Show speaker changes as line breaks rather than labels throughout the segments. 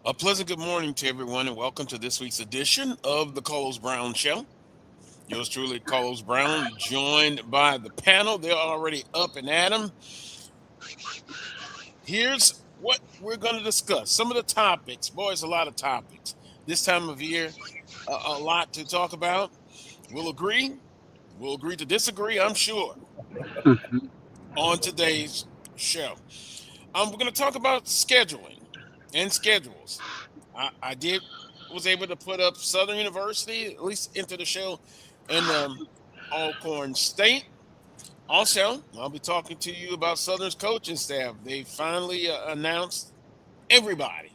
A pleasant good morning to everyone, and welcome to this week's edition of the Carlos Brown Show. Yours truly, Carlos Brown, joined by the panel. They're already up and at 'em. Here's what we're going to discuss. Some of the topics. Boy, it's a lot of topics. This time of year, a lot to talk about. We'll agree. We'll agree to disagree, I'm sure, on today's show. We're going to talk about scheduling and schedules. I did was able to put up Southern University at least into the show and Alcorn State. Also, I'll be talking to you about Southern's coaching staff. They finally announced everybody,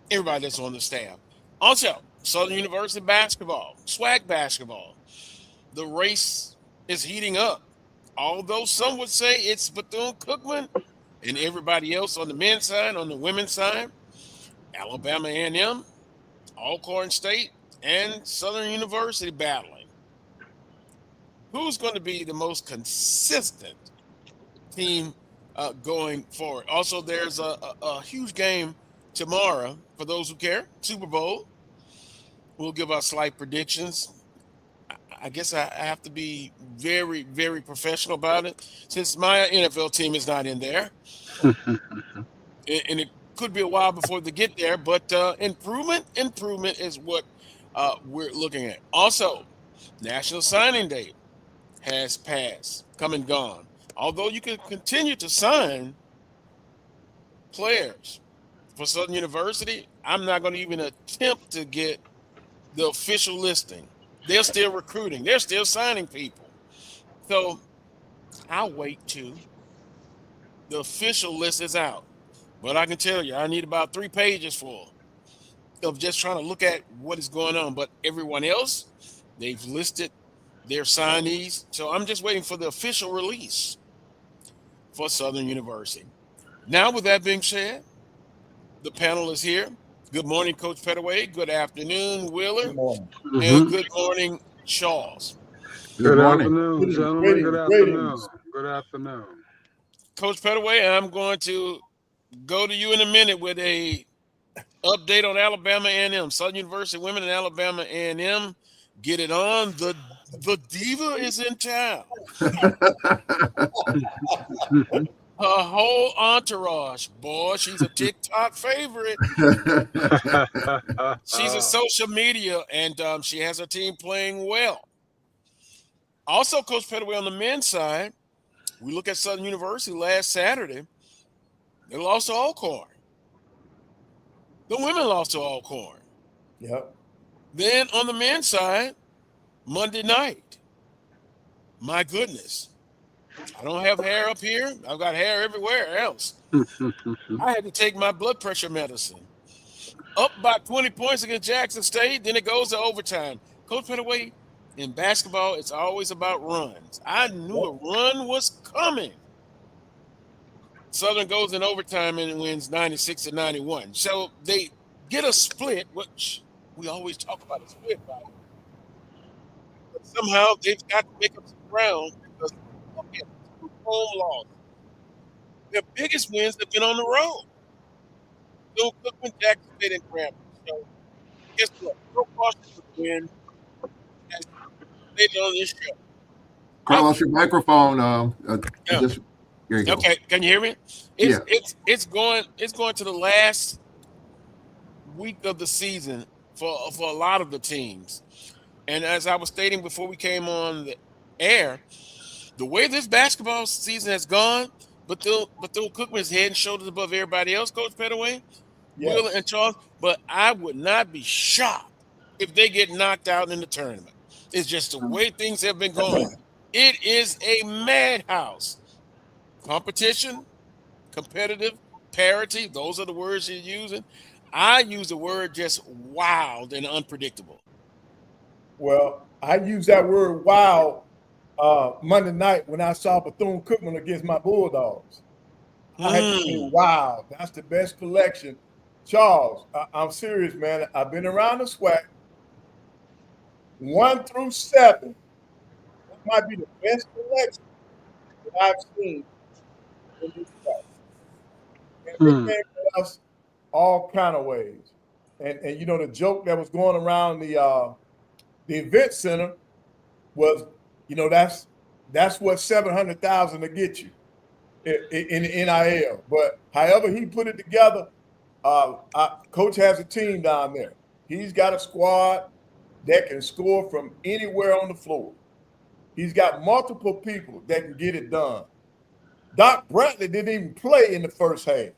everybody that's on the staff. Also, Southern University basketball, SWAC basketball. The race is heating up. Although some would say it's Bethune-Cookman and everybody else on the men's side, on the women's side, Alabama A&M, Alcorn State, and Southern University battling. Who's going to be the most consistent team going forward? Also, there's a huge game tomorrow for those who care. Super Bowl. We'll give our slight predictions. I guess I have to be very, very professional about it since my NFL team is not in there. And it could be a while before they get there, but improvement is what we're looking at. Also, National Signing Day has passed, come and gone. Although you can continue to sign players for Southern University, I'm not going to even attempt to get the official listing. They're still recruiting. They're still signing people. So I'll wait till the official list is out. But I can tell you, I need about 3 pages full of just trying to look at what is going on. But everyone else, they've listed their signees. So I'm just waiting for the official release for Southern University. Now, with that being said, the panel is here. Good morning, Coach Pettaway. Good afternoon, Wheeler.
Good morning.
And good morning, Charles.
Good
Good
morning.
afternoon, gentlemen. Good
Greetings,
afternoon.
greetings.
Good afternoon.
Coach Pettaway, I'm going to go to you in a minute with a update on Alabama A&M. Southern University women in Alabama A&M. Get it on. The diva is in town. Her whole entourage, boy, she's a TikTok favorite. She's a social media, and she has her team playing well. Also, Coach Pettaway, on the men's side, we look at Southern University last Saturday. They lost to Alcorn. The women lost to Alcorn.
Yep.
Then on the men's side, Monday night, my goodness, I don't have hair up here. I've got hair everywhere else. I had to take my blood pressure medicine. Up by 20 points against Jackson State, then it goes to overtime. Coach Pettaway, in basketball, it's always about runs. I knew a run was coming. Southern goes in overtime and wins 96-91. So they get a split, which we always talk about a split, right? But somehow they've got to make up some ground because again, home loss. Their biggest wins have been on the road. Bill Cookman, Jackson State, and Grambling. So guess what? Pro caution for the win as stated on this show.
Carlos, your microphone.
Yeah.
Just here you go.
Okay, can you hear me?
Yeah.
It's going to the last week of the season for a lot of the teams. And as I was stating before we came on the air, the way this basketball season has gone, Bethune-Cookman is head and shoulders above everybody else, Coach Pettaway,
Yes.
Wheeler, and Charles. But I would not be shocked if they get knocked out in the tournament. It's just the way things have been going. It is a madhouse. Competition, competitive, parity, those are the words you're using. I use the word just wild and unpredictable.
Well, I used that word "wow" Monday night when I saw Bethune-Cookman against my Bulldogs. I had to say, "Wow, that's the best collection." Charles, I'm serious, man. I've been around the SWAC 1 through 7. That might be the best collection that I've seen in this SWAC. And they came to us all kind of ways. And you know, the joke that was going around the event center was, you know, that's what 700,000 to get you in the NIL. But however he put it together, Coach has a team down there. He's got a squad that can score from anywhere on the floor. He's got multiple people that can get it done. Doc Bradley didn't even play in the first half.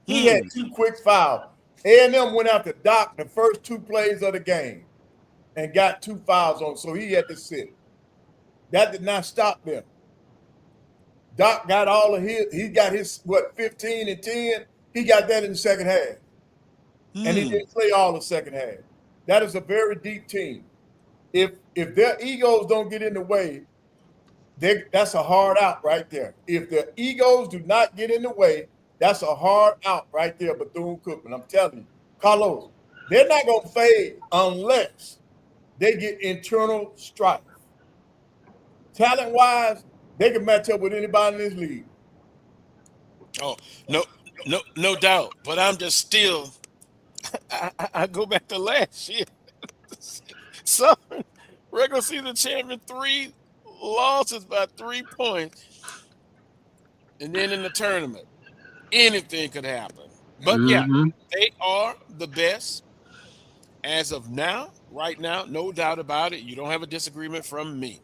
He had 2 quick fouls. A&M went after Doc the first 2 plays of the game and got 2 fouls on, so he had to sit. That did not stop them. Doc got all of his, he got his, 15 and 10? He got that in the second half. And he didn't play all the second half. That is a very deep team. If their egos don't get in the way, that's a hard out right there. If their egos do not get in the way, that's a hard out right there, Bethune-Cookman. I'm telling you. Carlos, they're not going to fade unless they get internal strife. Talent-wise, they can match up with anybody in this league.
Oh, no doubt. But I'm just still I go back to last year. Southern regular season champion, 3 losses by 3 points. And then in the tournament, anything could happen. But yeah, they are the best as of now, right now, no doubt about it. You don't have a disagreement from me.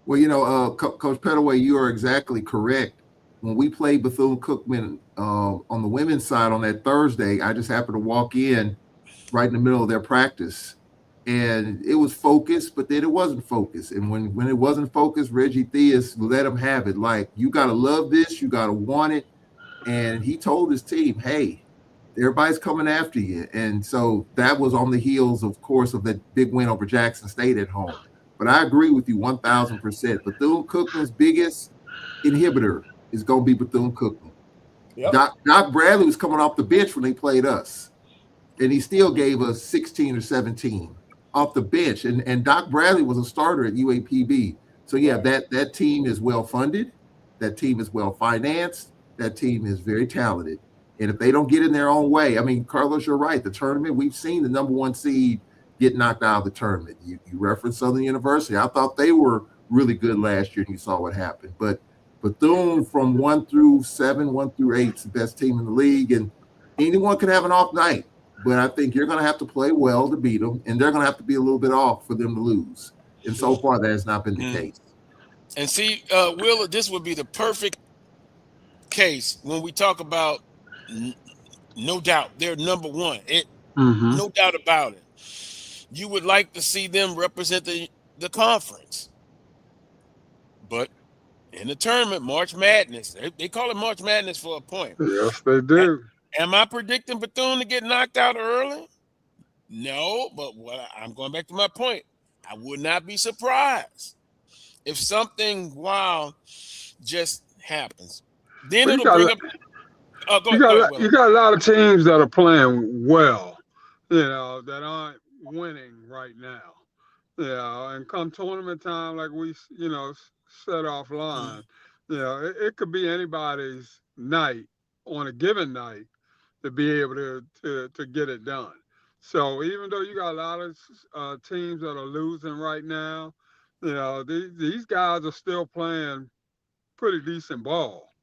Well, you know, Coach Pettaway, you are exactly correct. When we played Bethune-Cookman on the women's side on that Thursday, I just happened to walk in right in the middle of their practice. And it was focused, but then it wasn't focused. And when it wasn't focused, Reggie Theus let them have it. Like, you got to love this. You got to want it. And he told his team, hey, everybody's coming after you. And so that was on the heels, of course, of that big win over Jackson State at home. But I agree with you 1,000%. Bethune-Cookman's biggest inhibitor is going to be Bethune-Cookman. Yep. Doc Bradley was coming off the bench when they played us, and he still gave us 16 or 17 off the bench. And Doc Bradley was a starter at UAPB. So, yeah, that team is well-funded. That team is well-financed. That team is very talented. And if they don't get in their own way, I mean, Carlos, you're right. The tournament, we've seen the number 1 seed get knocked out of the tournament. You referenced Southern University. I thought they were really good last year, and you saw what happened. But Bethune, from 1 through 7, 1 through 8, is the best team in the league, and anyone can have an off night. But I think you're going to have to play well to beat them, and they're going to have to be a little bit off for them to lose. And so far, that has not been the case. And
see, Will, this would be the perfect case when we talk about, no doubt, they're number 1. No doubt about it. You would like to see them represent the conference. But in the tournament, March Madness, they call it March Madness for a point.
Yes, they do.
Am I predicting Bethune to get knocked out early? No, but I'm going back to my point. I would not be surprised if something wild just happens. Then it'll bring up.
You got a lot of teams that are playing well, that aren't winning right now. And come tournament time, like we, said offline, it could be anybody's night on a given night to be able to get it done. So even though you got a lot of teams that are losing right now, these guys are still playing pretty decent ball,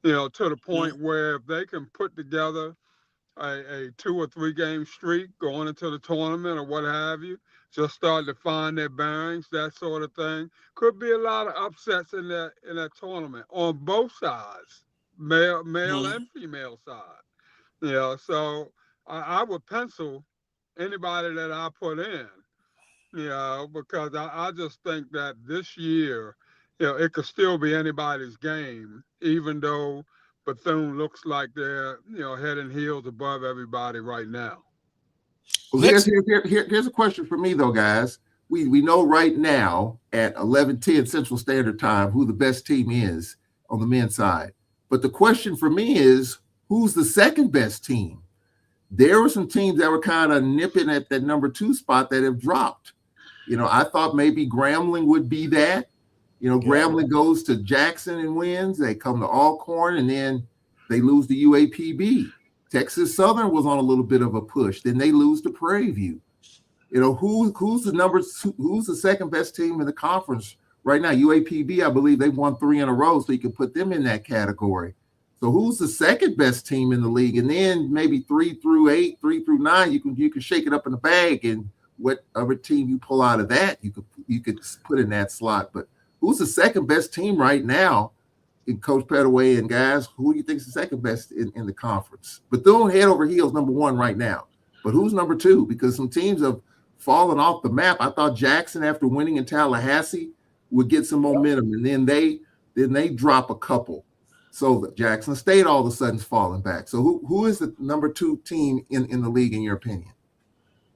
to the point where if they can put together a 2 or 3 game streak going into the tournament or what have you, just start to find their bearings, that sort of thing. Could be a lot of upsets in that tournament on both sides, male and female side. So I would pencil anybody that I put in, because I just think that this year, it could still be anybody's game, even though Bethune looks like they're, head and heels above everybody right now.
Well, here's a question for me, though, guys. We know right now at 11:10 Central Standard Time who the best team is on the men's side. But the question for me is, who's the second best team? There were some teams that were kind of nipping at that number 2 spot that have dropped. I thought maybe Grambling would be that. Grambling goes to Jackson and wins. They come to Alcorn, and then They lose to UAPB. Texas Southern was on a little bit of a push. Then they lose to Prairie View. You know, who's the second best team in the conference right now? UAPB, I believe they won 3 in a row, so you can put them in that category. So who's the second best team in the league? And then maybe 3 through 8, 3 through 9, you can shake it up in the bag, and whatever team you pull out of that, you could put in that slot. But who's the second best team right now? In Coach Petaway and guys, who do you think is the second best in the conference? Bethune head over heels number 1 right now. But who's number 2? Because some teams have fallen off the map. I thought Jackson, after winning in Tallahassee, would get some momentum, and then they drop a couple. So Jackson State all of a sudden is falling back. So who is the number 2 team in the league in your opinion?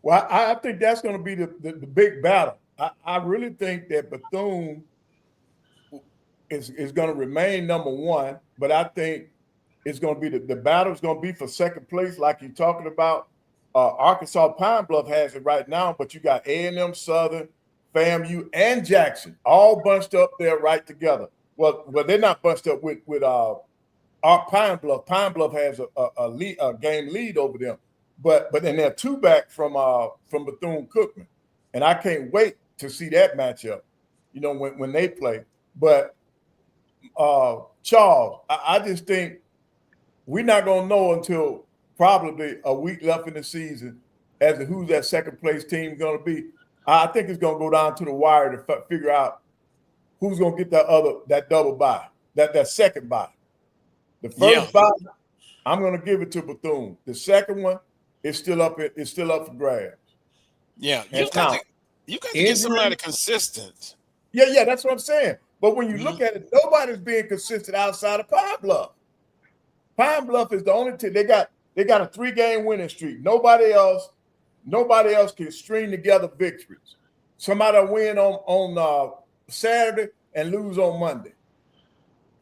Well, I think that's going to be the big battle. I really think that Bethune is going to remain number 1, but I think it's going to be the battle is going to be for second place, like you're talking about. Arkansas Pine Bluff has it right now, but you got A&M Southern, FAMU, and Jackson all bunched up there right together. Well, they're not bunched up with Pine Bluff. Pine Bluff has a game lead over them, but then they're 2 back from Bethune-Cookman, and I can't wait to see that matchup. You know, when they play. But Charles, I just think we're not gonna know until probably a week left in the season as to who's that second place team going to be. I think it's going to go down to the wire to figure out who's going to get that double bye, that second bye. The first bye, I'm going to give it to Bethune. The second one is still up for grabs.
Yeah, you got to get somebody consistent.
Yeah, that's what I'm saying. But when you look at it, nobody's being consistent outside of Pine Bluff. Pine Bluff is the only team. They got a 3-game winning streak. Nobody else can string together victories. Somebody win on Saturday and lose on Monday.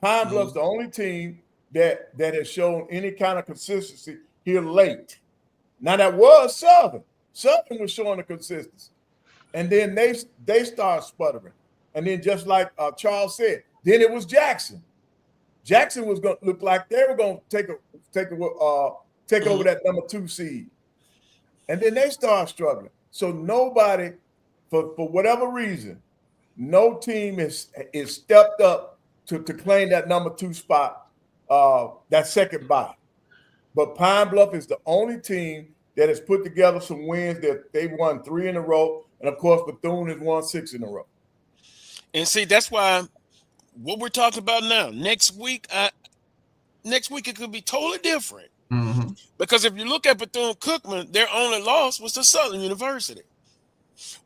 Pine Bluff's the only team that has shown any kind of consistency here late. Now that was Southern. Southern was showing the consistency. And then they start sputtering. And then just like Charles said, then it was Jackson. Jackson was going to look like they were going to take over that number 2 seed. And then they start struggling. So nobody, for whatever reason, no team is stepped up to claim that number 2 spot, that second bye. But Pine Bluff is the only team that has put together some wins that they've won 3 in a row. And of course, Bethune has won 6 in a row.
And see, that's why what we're talking about now, next week it could be totally different.
Mm-hmm.
Because if you look at Bethune-Cookman, their only loss was to Southern University.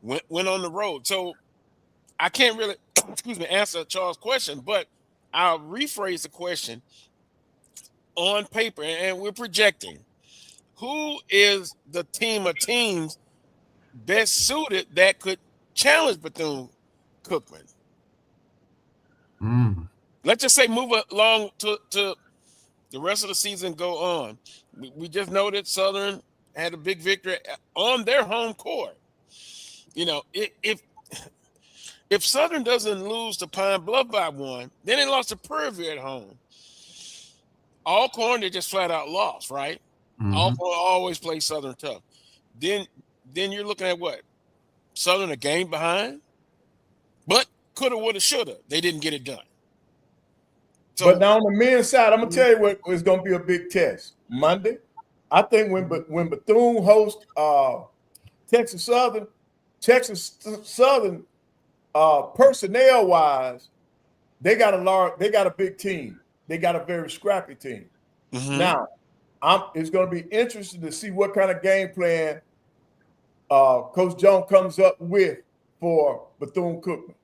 Went on the road. So I can't really, answer Charles' question, but I'll rephrase the question on paper, and we're projecting. Who is the team of teams best suited that could challenge Bethune-Cookman? Let's just say move along to the rest of the season go on. We just know that Southern had a big victory on their home court. You know, if Southern doesn't lose to Pine Bluff by 1, then they lost to Prairie View at home. Alcorn, they just flat out lost, right? Alcorn always plays Southern tough. Then you're looking at what? Southern a game behind, but coulda, woulda, shoulda. They didn't get it done. So,
but now on the men's side, I'm gonna tell you what is gonna be a big test. Monday, I think when Bethune hosts Texas Southern, personnel wise, they got a big team. They got a very scrappy team. Now, it's going to be interesting to see what kind of game plan Coach Jones comes up with for Bethune-Cookman,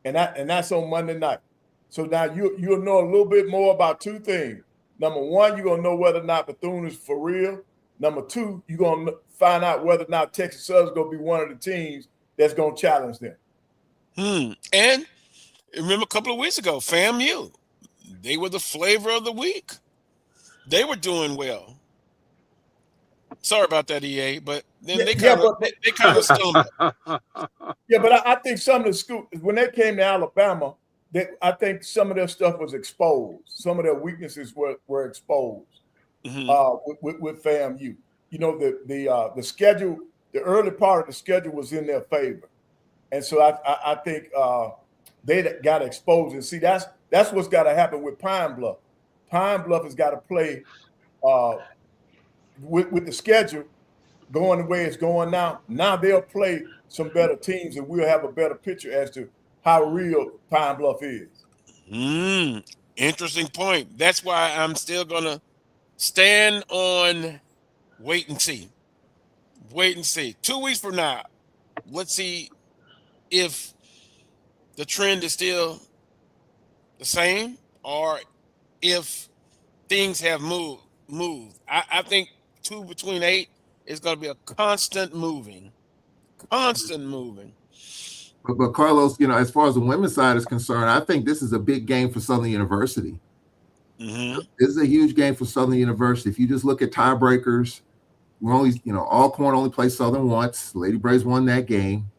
and that's on Monday night. So now you'll know a little bit more about 2 things. Number 1, you're going to know whether or not Bethune is for real. Number 2, you're going to find out whether or not Texas Southern is going to be one of the teams that's going to challenge them.
And remember a couple of weeks ago, FAMU, they were the flavor of the week. They were doing well. Sorry about that, EA, but then they kind of stumbled.
Yeah, but I think some of the schools, when they came to Alabama, I think some of their stuff was exposed. Some of their weaknesses were exposed with FAMU. You know, the schedule, the early part of the schedule was in their favor, and so I think they got exposed. And see, that's what's got to happen with Pine Bluff. Pine Bluff has got to play with the schedule going the way it's going now. Now they'll play some better teams, and we'll have a better picture as to how real Pine Bluff is.
Interesting point. That's why I'm still gonna stand on wait and see. Wait and see. 2 weeks from now, let's see if the trend is still the same or if things have moved. I think 2 between 8 is going to be a constant moving.
But Carlos, you know, as far as the women's side is concerned, I think this is a big game for Southern University. This is a huge game for Southern University. If you just look at tiebreakers, we're only, you know, Alcorn only plays Southern once. Lady Braves won that game,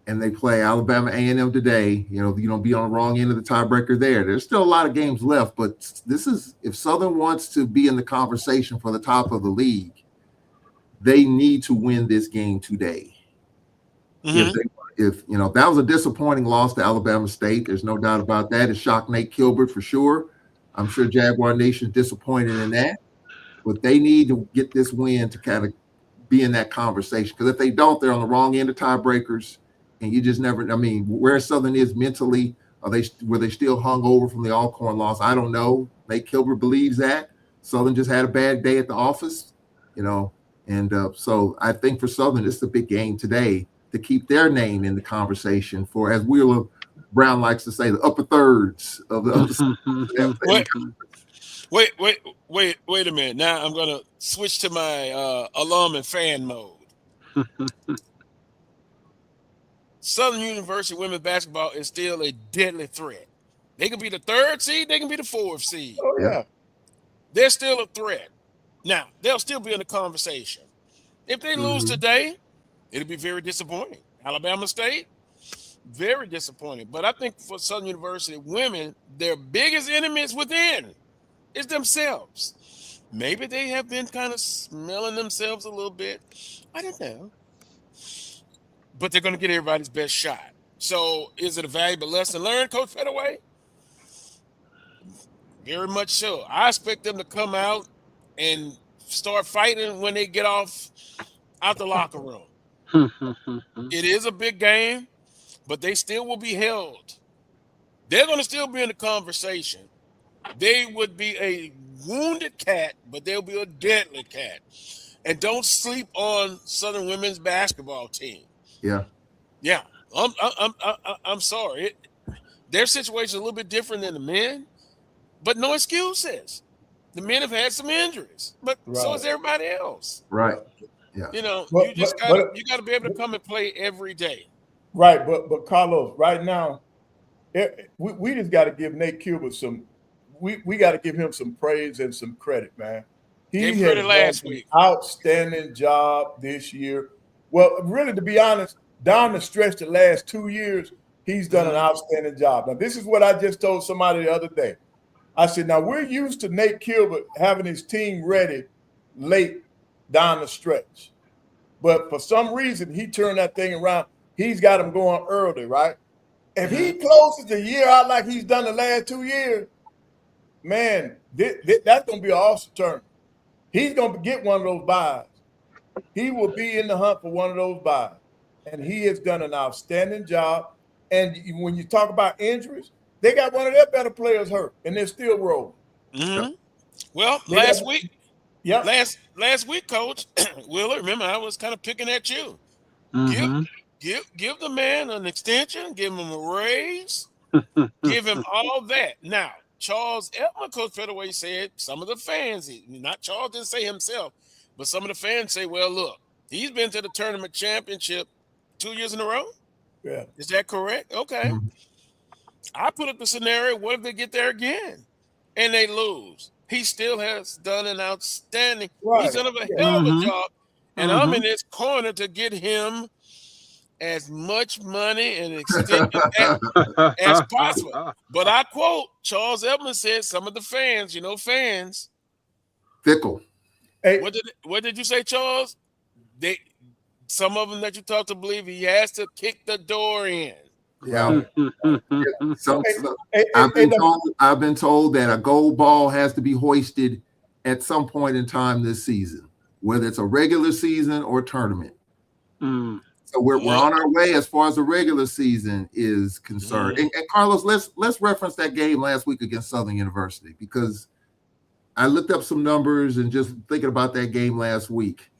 and they play Alabama A&M today. You know, be on the wrong end of the tiebreaker there. There's still a lot of games left, but this is, if Southern wants to be in the conversation for the top of the league, they need to win this game today. If you know, that was a disappointing loss to Alabama State. There's no doubt about that. It shocked Nate Kilbert for sure. I'm sure Jaguar Nation is disappointed in that. But they need to get this win to kind of be in that conversation. Because if they don't, they're on the wrong end of tiebreakers. And you just never, I mean, where Southern is mentally, were they still hung over from the Alcorn loss? I don't know. Nate Kilbert believes that. Southern just had a bad day at the office, you know. And so I think for Southern, it's a big game today to keep their name in the conversation for, as Wheeler Brown likes to say, the upper thirds of the
Wait a minute. Now I'm going to switch to my alum and fan mode. Southern University women's basketball is still a deadly threat. They can be the 3rd seed. They can be the 4th seed.
Oh, yeah.
They're still a threat. Now, they'll still be in the conversation. If they lose today, it'll be very disappointing. Alabama State, very disappointing. But I think for Southern University women, their biggest enemy is within. It's themselves. Maybe they have been kind of smelling themselves a little bit. I don't know. But they're going to get everybody's best shot. So is it a valuable lesson learned, Coach Pettaway? Very much so. I expect them to come out and start fighting when they get out the locker room. It is a big game, but they still will be held. They're going to still be in the conversation. They would be a wounded cat, but they'll be a deadly cat. And don't sleep on Southern women's basketball team. Yeah. I'm sorry. Their situation is a little bit different than the men, but no excuses. The men have had some injuries, but so has everybody else.
Right. Yeah.
You know, you got to be able to come and play every day.
Right, but Carlos, right now, we just got to give Nate Kilbert some. We got to give him some praise and some credit, man. He has done an outstanding job this year. Well, really, to be honest, down the stretch the last 2 years, he's done an outstanding job. Now, this is what I just told somebody the other day. I said, now we're used to Nate Kilbert having his team ready late down the stretch. But for some reason, he turned that thing around. He's got him going early, right? If he closes the year out like he's done the last 2 years, man, that's going to be an awesome turn. He's going to get one of those buys. He will be in the hunt for one of those buys. And he has done an outstanding job. And when you talk about injuries, they got one of their better players hurt, and they're still rolling.
Well, last week, Coach Wheeler, remember I was kind of picking at you. Give the man an extension, give him a raise, give him all that. Now, Charles Eltman, Coach Pettaway said, some of the fans, not Charles didn't say himself, but some of the fans say, well, look, he's been to the tournament championship 2 years in a row.
Yeah.
Is that correct? Okay. I put up the scenario, what if they get there again and they lose? He still has done an outstanding, he's done a hell of a job. And I'm in this corner to get him as much money and extend it as possible. But I quote Charles Edmonds said, some of the fans, fans.
Fickle.
Hey,
What did you say, Charles? Some of them that you talk to believe he has to kick the door in.
Yeah. So,
hey,
I've been told that a gold ball has to be hoisted at some point in time this season, whether it's a regular season or tournament. So we're on our way as far as the regular season is concerned. And Carlos, let's reference that game last week against Southern University, because I looked up some numbers and just thinking about that game last week.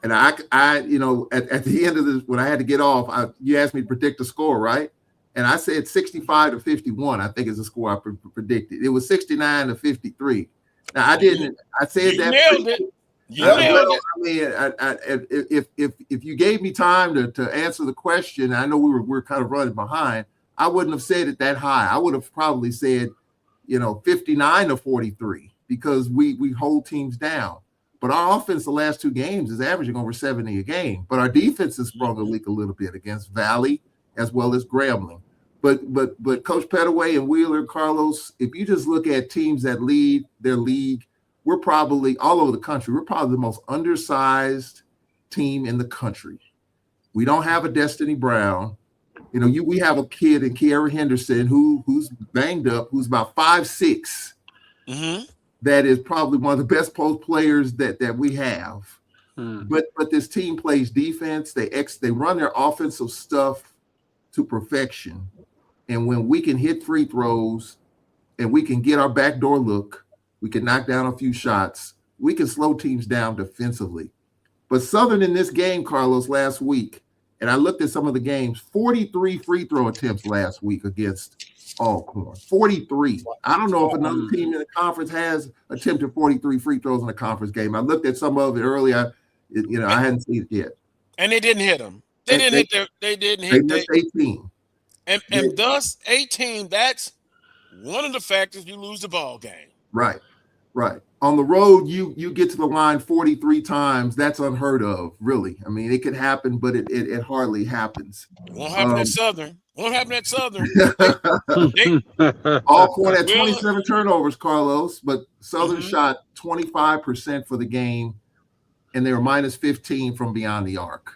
And I at the end of this, when I had to get off, you asked me to predict the score, right? And I said 65-51, I think is the score I predicted. It was 69-53. Now I didn't. I said
you
that.
Nailed it. You nailed it.
I mean, if you gave me time to answer the question, I know we were kind of running behind. I wouldn't have said it that high. I would have probably said, 59-43, because we hold teams down. But our offense the last two games is averaging over 70 a game. But our defense has sprung a leak a little bit against Valley as well as Grambling. But Coach Pettaway and Wheeler, Carlos, if you just look at teams that lead their league, we're probably all over the country. We're probably the most undersized team in the country. We don't have a Destiny Brown. We have a kid in Kiara Henderson who's banged up, who's about 5'6". That is probably one of the best post players that we have. But this team plays defense. They run their offensive stuff to perfection. And when we can hit free throws and we can get our backdoor look, we can knock down a few shots, we can slow teams down defensively. But Southern in this game, Carlos, last week, and I looked at some of the games, 43 free throw attempts last week against Alcorn. 43. I don't know if another team in the conference has attempted 43 free throws in a conference game. I looked at some of it earlier. I hadn't seen it yet.
And they didn't hit them. They
missed 18.
And thus 18, that's one of the factors you lose the ball game.
Right. On the road, you get to the line 43 times. That's unheard of, really. I mean, it could happen, but it hardly happens.
Won't happen at Southern.
Alcorn had 27 turnovers, Carlos, but Southern shot 25% for the game, and they were minus 15 from beyond the arc.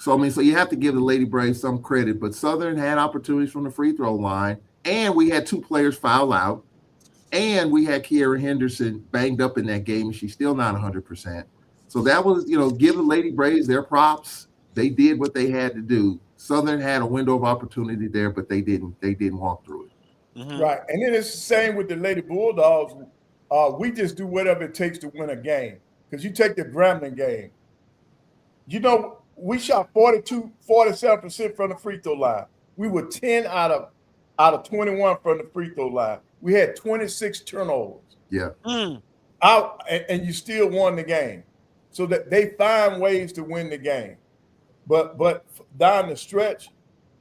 So you have to give the Lady Braves some credit, but Southern had opportunities from the free throw line, and we had two players foul out, and we had Kiara Henderson banged up in that game, and she's still not 100%. So that was, give the Lady Braves their props. They did what they had to do. Southern had a window of opportunity there, but they didn't walk through it.
Right. And then it's the same with the Lady Bulldogs. We just do whatever it takes to win a game. Because you take the Grambling game. We shot 47% from the free throw line. We were 10 out of 21 from the free throw line. We had 26 turnovers.
Yeah.
And you still won the game. So that they find ways to win the game. But down the stretch,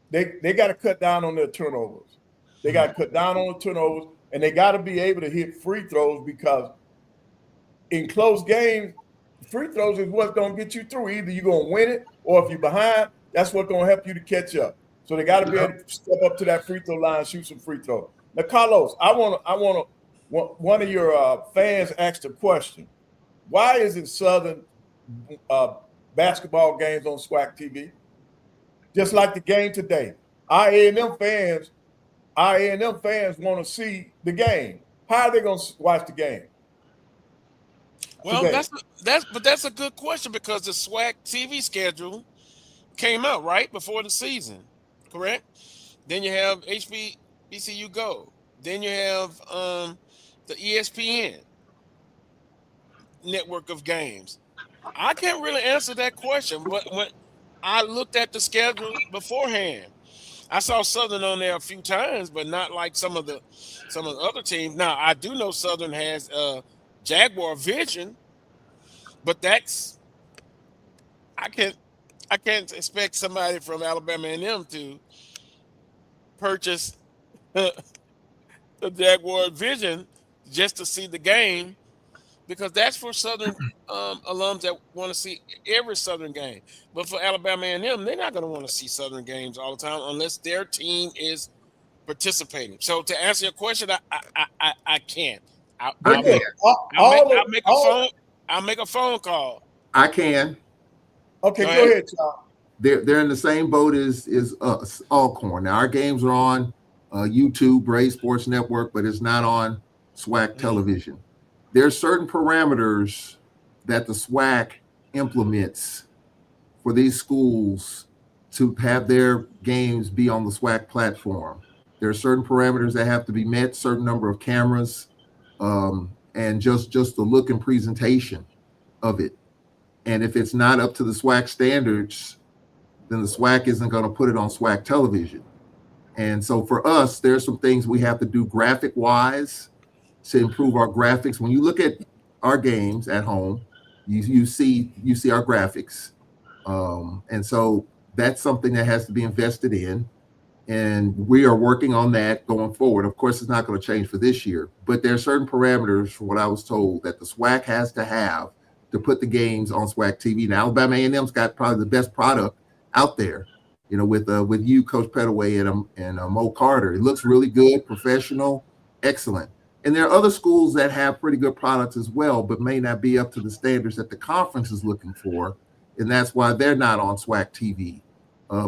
they got to cut down on their turnovers. They got to cut down on the turnovers, and they got to be able to hit free throws, because in close games, free throws is what's going to get you through. Either you're going to win it, or if you're behind, that's what's going to help you to catch up. So they got to be able to step up to that free throw line and shoot some free throws. Now, Carlos, one of your fans asked a question. Why isn't Southern basketball games on SWAC TV? Just like the game today. Our A&M fans want to see the game. How are they going to watch the game?
Well, that's a good question, because the SWAC TV schedule came out right before the season, correct? Then you have HBCU Go. Then you have the ESPN network of games. I can't really answer that question, but when I looked at the schedule beforehand, I saw Southern on there a few times, but not like some of the other teams. Now, I do know Southern has Jaguar Vision, but that's I can't expect somebody from Alabama A&M to purchase the Jaguar Vision just to see the game because that's for Southern alums that want to see every Southern game. But for Alabama A&M, they're not going to want to see Southern games all the time unless their team is participating. So to answer your question, I can't.
But
I'll
look,
make I'll make a
all,
phone. I'll make a phone call.
I can.
okay,
Go
go
ahead.
ahead, Charles.
They're in the same boat as us, Alcorn. Now our games are on YouTube, Brave Sports Network, but it's not on SWAC television. There are certain parameters that the SWAC implements for these schools to have their games be on the SWAC platform. There are certain parameters that have to be met, certain number of cameras, and just the look and presentation of it. And if it's not up to the SWAC standards, then the SWAC isn't going to put it on SWAC television. And so for us, there's some things we have to do graphic wise to improve our graphics. When you look at our games at home, you see our graphics. And so that's something that has to be invested in. And we are working on that going forward. Of course, it's not going to change for this year, but there are certain parameters, from what I was told, that the SWAC has to have to put the games on SWAC TV. Now, Alabama A&M's got probably the best product out there, with you, Coach Pettaway, and Mo Carter. It looks really good, professional, excellent. And there are other schools that have pretty good products as well, but may not be up to the standards that the conference is looking for, and that's why they're not on SWAC TV.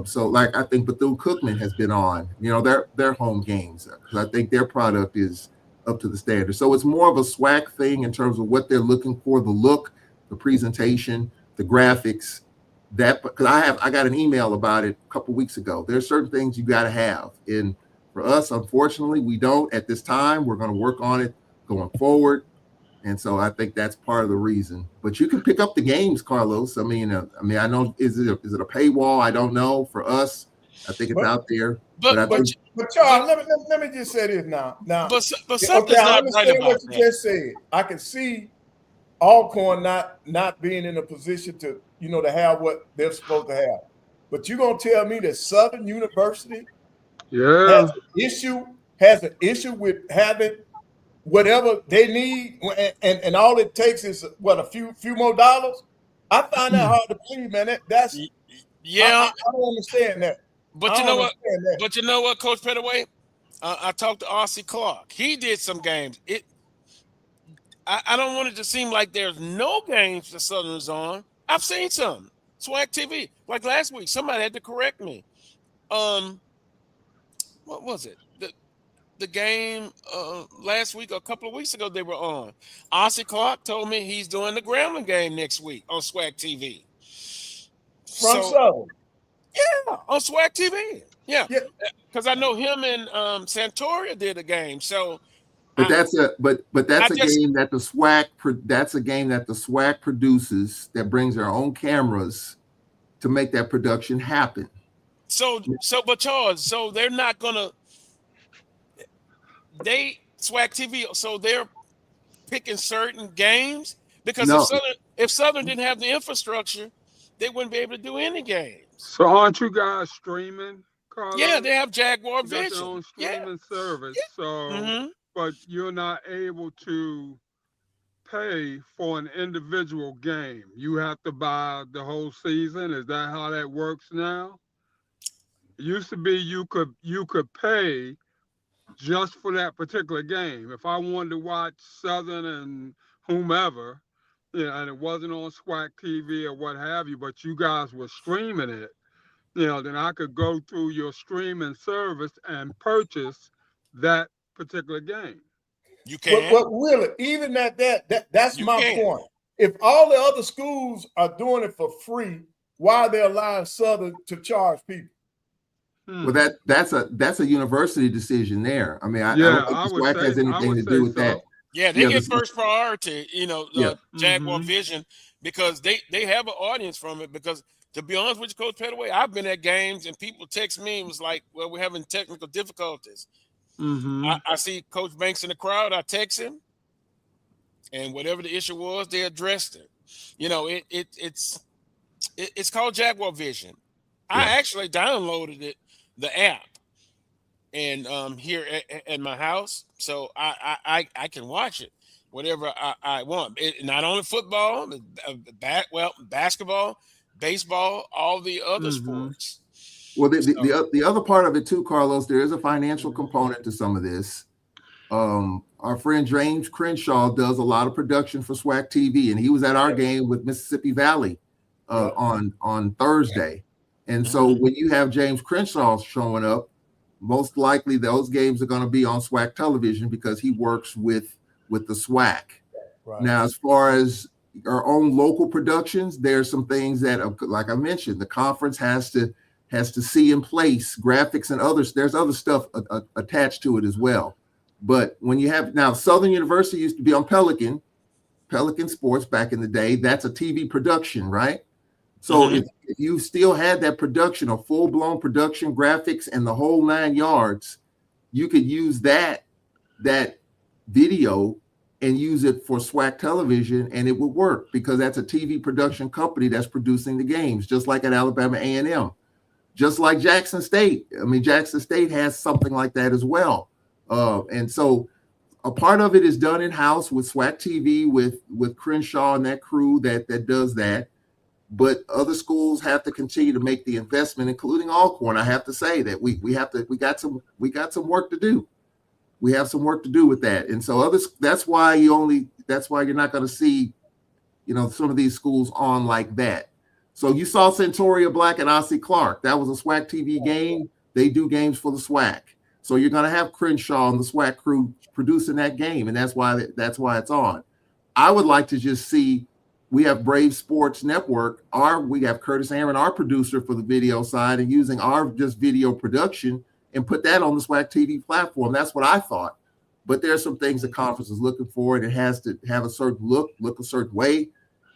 So, like, I think Bethune-Cookman has been on, their home games, because I think their product is up to the standard. So it's more of a SWAC thing in terms of what they're looking for, the look, the presentation, the graphics. That, because I got an email about it a couple weeks ago. There's certain things you got to have, and for us, unfortunately, we don't at this time. We're going to work on it going forward, and so I think that's part of the reason. But you can pick up the games, Carlos. I mean, I know is it a paywall? I don't know. For us, I think it's out there.
But
Charles, let me just say this now.
But something's
okay, I
not right
understand
about
what you
that.
just said. I can see Alcorn not being in a position to to have what they're supposed to have. But you're gonna tell me that Southern University has an issue with having whatever they need, and all it takes is a few more dollars? I find that hard to believe, man. That's I don't understand that.
But you know what? But you know what, Coach Pettaway? I talked to R.C. Clark. He did some games. I don't want it to seem like there's no games the Southern's on. I've seen some. SWAC TV. Like last week, somebody had to correct me. What was it? The game last week or a couple of weeks ago they were on. R.C. Clark told me he's doing the Grambling game next week on SWAC TV.
From Southern?
Yeah, on SWAC TV. Yeah. Because I know him and Santoria did a game. So
that's a game that the SWAC produces, that brings their own cameras to make that production happen.
But Charles, so they're not gonna SWAC TV, so they're picking certain games because if Southern didn't have the infrastructure, they wouldn't be able to do any games.
So aren't you guys streaming, Carlos?
Yeah, they have Jaguar
Vision.
Vision.
Their own streaming service.
Yeah.
So but you're not able to pay for an individual game. You have to buy the whole season. Is that how that works now? It used to be you could pay just for that particular game. If I wanted to watch Southern and whomever, and it wasn't on SWAC TV or what have you, but you guys were streaming it, then I could go through your streaming service and purchase that particular game.
You can.
But really, even at that's my point. If all the other schools are doing it for free, why are they allowing Southern to charge people?
Well, that's a university decision there. I mean, I don't think the SWAC has anything to do with that.
Yeah, they get first priority, Jaguar Vision, because they have an audience from it. Because to be honest with you, Coach Pettaway, I've been at games and people text me and was like, well, we're having technical difficulties. I see Coach Banks in the crowd, I text him, and whatever the issue was, they addressed it. It's called Jaguar Vision. Yeah. I actually downloaded the app, and here at my house, so I can watch it. whatever I want. Not only football, basketball, baseball, all the other sports.
Well, the other part of it too, Carlos, there is a financial component to some of this. Our friend James Crenshaw does a lot of production for SWAC TV, and he was at our game with Mississippi Valley on Thursday. And so when you have James Crenshaw showing up, most likely those games are going to be on SWAC television because he works with the SWAC. Right. Now, as far as our own local productions, there's some things that, like I mentioned, the conference has to see in place, graphics and others. There's other stuff attached to it as well. But when you have now, Southern University used to be on Pelican Sports back in the day. That's a TV production, right? So if you still had that production, a full-blown production, graphics, and the whole 9 yards, you could use that video and use it for SWAC television, and it would work because that's a TV production company that's producing the games, just like at Alabama A&M, just like Jackson State. I mean, Jackson State has something like that as well. And so a part of it is done in-house with SWAC TV, with Crenshaw and that crew that does that. But other schools have to continue to make the investment, including Alcorn. I have to say that we got some work to do. We have some work to do with that. And so that's why you're not going to see, some of these schools on like that. So you saw Centoria Black and Ossie Clark. That was a SWAC TV game. They do games for the SWAC. So you're going to have Crenshaw and the SWAC crew producing that game, and that's why it's on. I would like to just see. We have Brave Sports Network. We have Curtis Aaron, our producer for the video side, and using our just video production and put that on the SWAC TV platform. That's what I thought. But there's some things the conference is looking for, and it has to have a certain look a certain way,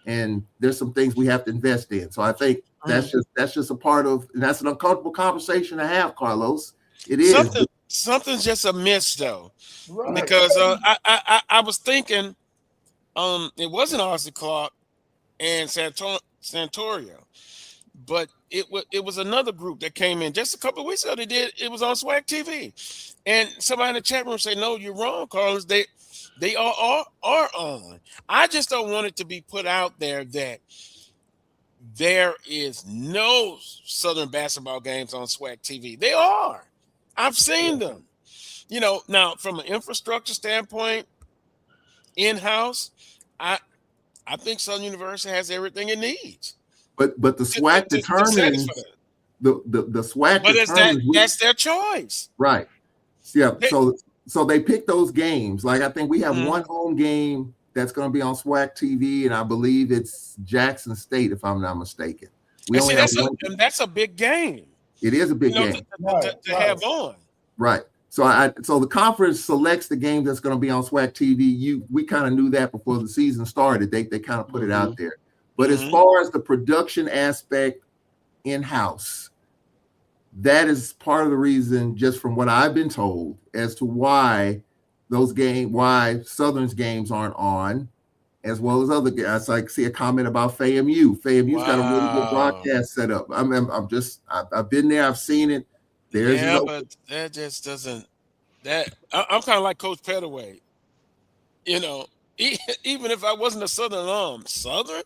and there's some things we have to invest in. So I think that's just a part of, and that's an uncomfortable conversation to have, Carlos. It is.
Something's just amiss though, right. Because I was thinking, it wasn't Ossie Clark and Santoria, but it was another group that came in just a couple of weeks ago. It was on SWAC TV, and somebody in the chat room said, "No, you're wrong, Carlos. They are on." I just don't want it to be put out there that there is no Southern basketball games on SWAC TV. They are. I've seen them. Now from an infrastructure standpoint, in-house, I think Southern University has everything it needs. But the SWAC
determines the SWAC.
But that's their choice,
right? Yeah. So they pick those games. Like I think we have one home game that's going to be on SWAC TV, and I believe it's Jackson State, if I'm not mistaken.
That's a big game.
It is a big game
to have on.
Right. So the conference selects the game that's going to be on SWAC TV. We kind of knew that before the season started. They kind of put it out there. But as far as the production aspect in-house, that is part of the reason, just from what I've been told, as to why Southern's games aren't on, as well as other guys. I see a comment about FAMU. FAMU's got a really good broadcast set up. I've been there. I've seen it.
But that just doesn't. I'm kind of like Coach Pettaway. Even if I wasn't a Southern alum, Southern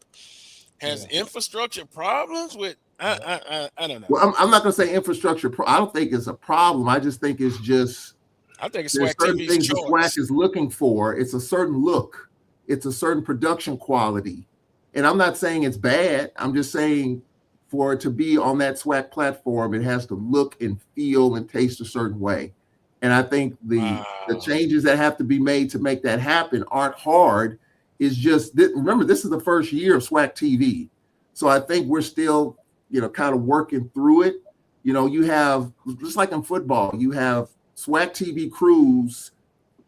has infrastructure problems with. I don't know.
Well, I'm not going to say infrastructure. I don't think it's a problem. I just think it's just.
I think it's
there's
SWAC
certain
TV's
things
choice.
the SWAC is looking for. It's a certain look. It's a certain production quality. And I'm not saying it's bad. I'm just saying for it to be on that SWAC platform, it has to look and feel and taste a certain way. And I think the changes that have to be made to make that happen aren't hard. It's just, remember, this is the first year of SWAC TV. So I think we're still, kind of working through it. You have, just like in football, you have SWAC TV crews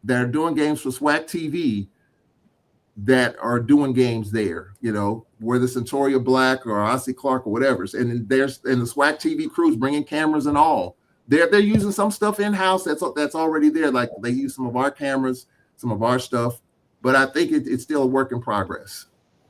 that are doing games for SWAC TV that are doing games there, whether Centoria Black or Ossie Clark or whatever. And the SWAC TV crews bringing cameras and all. They're using some stuff in-house that's already there. Like they use some of our cameras, some of our stuff. But I think it's still a work in progress.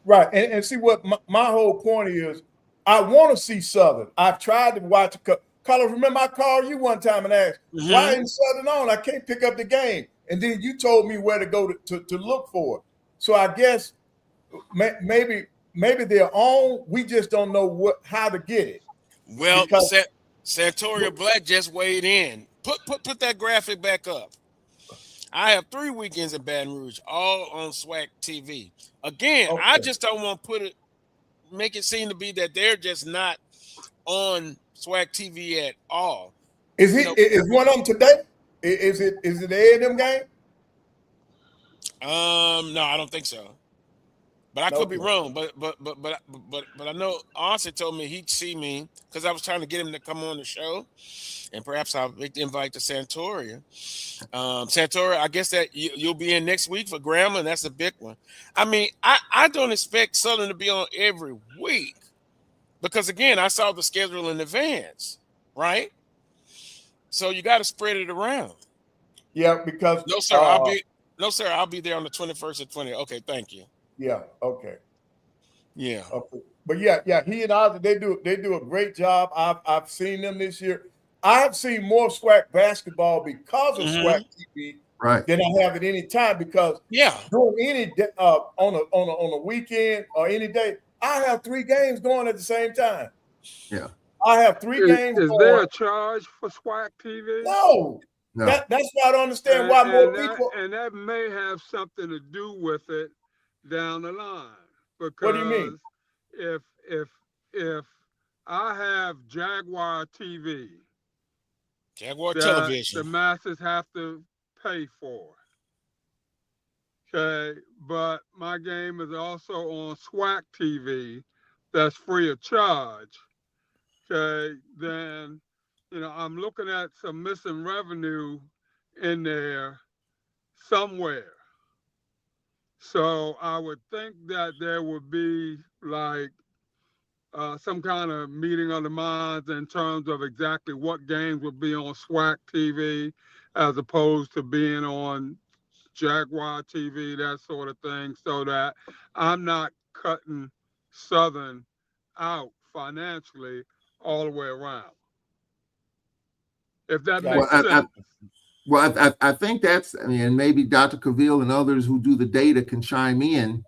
Right. And see what my whole point is, I want to see Southern. I've tried to watch, because Carlos, remember I called you one time and asked, why isn't Southern on? I can't pick up the game. And then you told me where to go to look for it. So I guess maybe they're on. We just don't know how to get it.
Well, Santoria Black just weighed in. Put that graphic back up. I have 3 weekends in Baton Rouge, all on SWAC TV. Again, I just don't want to make it seem to be that they're just not on SWAC TV at all.
Is one of them today? Is it the A&M game?
No, I don't think so. But I could be wrong. But I know Austin told me he'd see me because I was trying to get him to come on the show, and perhaps I'll make the invite to Santoria. Santoria, I guess that you'll be in next week for Grandma, and that's a big one. I mean, I don't expect Southern to be on every week because again, I saw the schedule in advance, right? So you got to spread it around.
Yeah, because
no, sir, I'll be there on the 21st and 20th. Okay, thank you.
Yeah. Okay.
Yeah.
Okay. But yeah, he and I they do a great job. I've seen them this year. I have seen more SWAC basketball because of SWAC TV than I have at any time because during any on a weekend or any day, I have 3 games going at the same time.
Yeah.
I have 3 games.
Is there a charge for SWAC TV?
No. That's why I don't understand why more people.
And that may have something to do with it down the line. Because
what do you mean?
If I have Jaguar TV,
Jaguar television,
the masses have to pay for. Okay, but my game is also on SWAC TV, that's free of charge. Okay, then I'm looking at some missing revenue in there somewhere. So I would think that there would be like some kind of meeting of the minds in terms of exactly what games would be on SWAC TV as opposed to being on Jaguar TV, that sort of thing, so that I'm not cutting Southern out financially all the way around. If that makes sense.
I think that's, and maybe Dr. Cavill and others who do the data can chime in.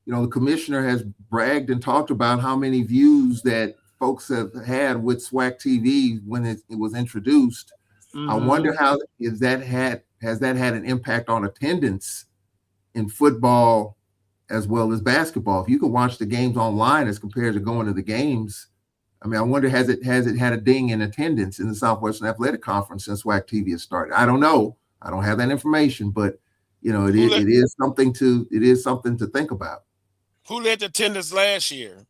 The commissioner has bragged and talked about how many views that folks have had with SWAC TV when it was introduced. I wonder has that had an impact on attendance in football as well as basketball? If you can watch the games online as compared to going to the games, I wonder has it had a ding in attendance in the Southwestern Athletic Conference since SWAC TV has started? I don't know. I don't have that information, but it is something to think about.
Who led the attendance last year?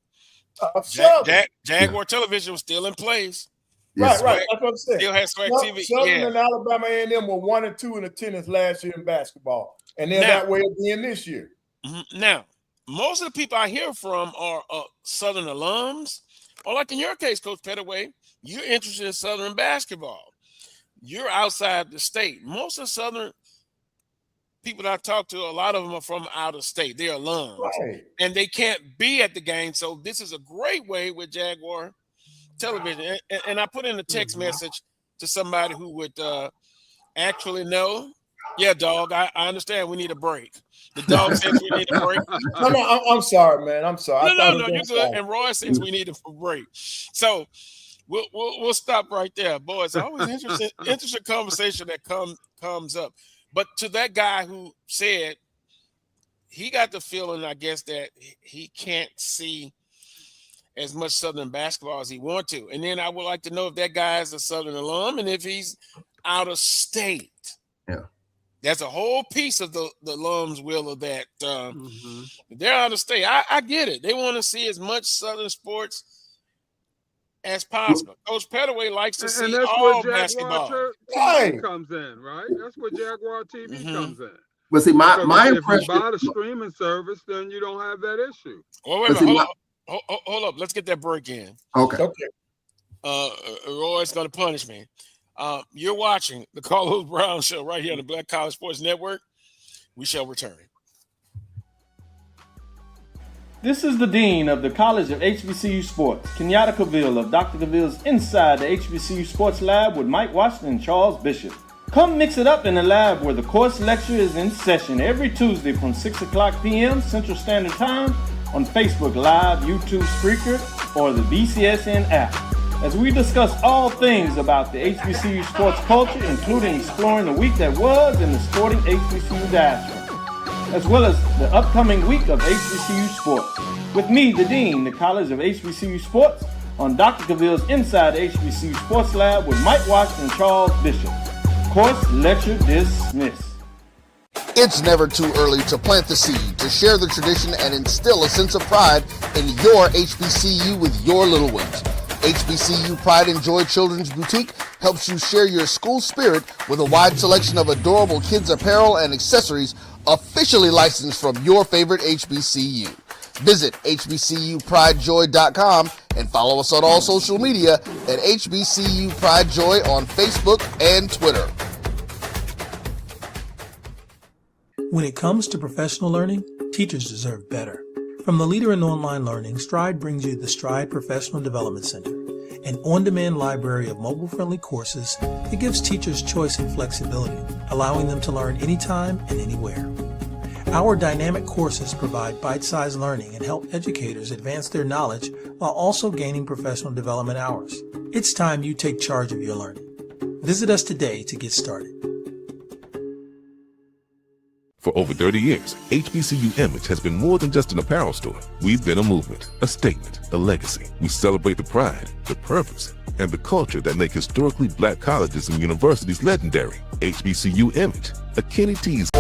Jaguar television was still in place.
Yes. Right. That's what I'm saying.
Still had SWAC TV.
Southern and Alabama A&M were 1 and 2 in attendance last year in basketball, and they're that way again this year.
Now, most of the people I hear from are Southern alums, or like in your case, Coach Pettaway, you're interested in Southern basketball. You're outside the state. Most of the Southern people that I talk to, a lot of them are from out of state. They're alums, and they can't be at the game. So this is a great way with Jaguar television. And I put in a text message to somebody who would actually know. Yeah, dog, I understand we need a break. The dog says we need a break.
No, I'm sorry, man. I'm sorry.
No, you're good. And Roy says we need a break. So we'll stop right there, boys. Always interesting conversation that comes up. But to that guy who said he got the feeling, I guess, that he can't see as much Southern basketball as he wants to. And then I would like to know if that guy is a Southern alum and if he's out of state.
Yeah.
That's a whole piece of the alums will of that. They're out of state. I get it. They want to see as much Southern sports as possible. Coach Pettaway likes to see all basketball.
TV comes in, right? That's where Jaguar TV comes in.
But see, my impression.
If you buy the streaming service, then you don't have that issue.
Well, wait a minute. Hold up. Let's get that break in.
Okay.
Roy's going to punish me. You're watching the Carlos Brown Show right here on the Black College Sports Network. We shall return.
This is the Dean of the College of HBCU Sports, Kenyatta Cavill of Dr. Cavill's Inside the HBCU Sports Lab with Mike Washington and Charles Bishop. Come mix it up in the lab where the course lecture is in session every Tuesday from 6 o'clock p.m. Central Standard Time on Facebook Live, YouTube Spreaker, or the BCSN app, as we discuss all things about the HBCU sports culture, including exploring the week that was in the sporting HBCU diaspora, as well as the upcoming week of HBCU sports. With me, the Dean, the College of HBCU Sports, on Dr. Cavill's Inside the HBCU Sports Lab with Mike Washington and Charles Bishop. Course lecture dismissed.
It's never too early to plant the seed, to share the tradition, and instill a sense of pride in your HBCU with your little ones. HBCU Pride and Joy Children's Boutique helps you share your school spirit with a wide selection of adorable kids' apparel and accessories officially licensed from your favorite HBCU. Visit hbcupridejoy.com and follow us on all social media at HBCU Pride Joy on Facebook and Twitter.
When it comes to professional learning, teachers deserve better. From the leader in online learning, Stride brings you the Stride Professional Development Center, an on-demand library of mobile-friendly courses that gives teachers choice and flexibility, allowing them to learn anytime and anywhere. Our dynamic courses provide bite-sized learning and help educators advance their knowledge while also gaining professional development hours. It's time you take charge of your learning. Visit us today to get started.
For over 30 years, HBCU Image has been more than just an apparel store. We've been a movement, a statement, a legacy. We celebrate the pride, the purpose, and the culture that make historically black colleges and universities legendary. HBCU Image, a Kenny T's.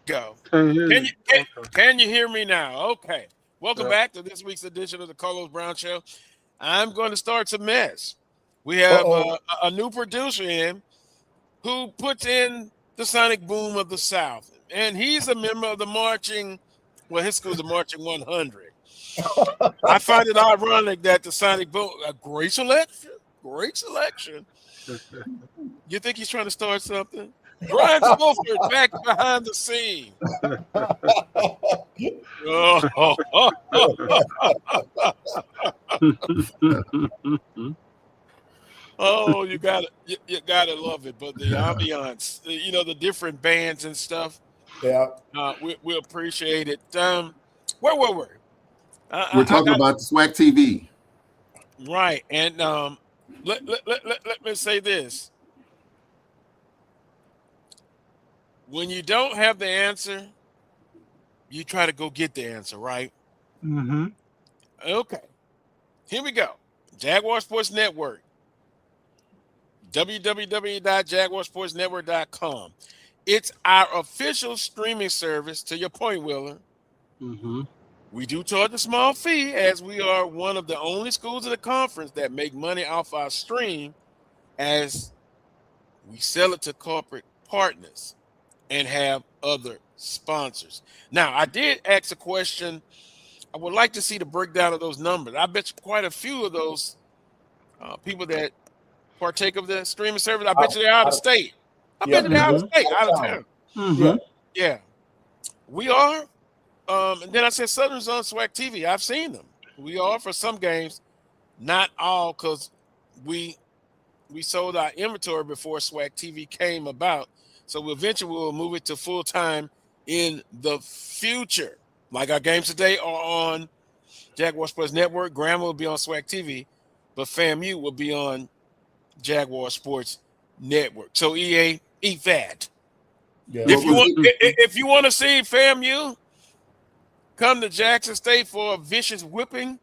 Go.
Can
Can you hear me now? Okay. Welcome back to this week's edition of the Carlos Brown Show. I'm going to start some mess. We have a new producer in who puts in the Sonic Boom of the South. And he's a member of the marching, well, his school's the Marching 100. I find it ironic that the Sonic Boom, a great selection. You think he's trying to start something? Brian Fulford back behind the scene. Oh, you gotta love it. But the ambiance, the different bands and stuff.
Yeah,
we appreciate it. Where were we?
We're talking about the SWAC TV,
right? And let me say this. When you don't have the answer, you try to go get the answer, right?
Mm-hmm.
Okay. Here we go. Jaguar Sports Network. www.jaguarsportsnetwork.com. It's our official streaming service, to your point, Willer.
Mm-hmm.
We do charge a small fee, as we are one of the only schools in the conference that make money off our stream, as we sell it to corporate partners. and have other sponsors. Now, I did ask a question. I would like to see the breakdown of those numbers. I bet you quite a few of those people that partake of the streaming service, I bet you they're out of state. I bet you they're out of state, out of town.
Mm-hmm.
Yeah. We are. And then I said Southern's on SWAC TV. I've seen them. We are for some games, not all, because we sold our inventory before SWAC TV came about. So eventually we'll move it to full time in the future. Like our games today are on Jaguar Sports Network. Grandma will be on SWAC TV, but FAMU will be on Jaguar Sports Network. So EA, eat that.
Yeah.
If you want to see FAMU come to Jackson State for a vicious whipping,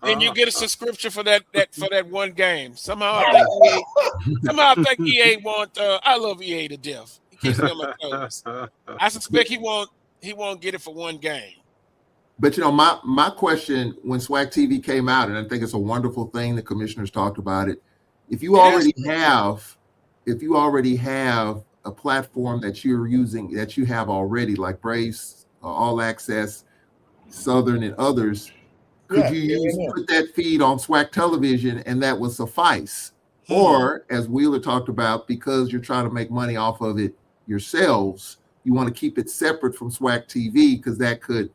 then you get a subscription for that one game. Somehow I think EA want. I love EA to death. He keeps me on my toes. I suspect he won't get it for one game.
But my question when SWAC TV came out, and I think it's a wonderful thing the commissioners talked about it. If you already have a platform that you're using, that you have already, like Braves, All Access, Southern, and others, could you put that feed on SWAC television and that would suffice? Or, as Wheeler talked about, because you're trying to make money off of it yourselves, you want to keep it separate from SWAC TV because that could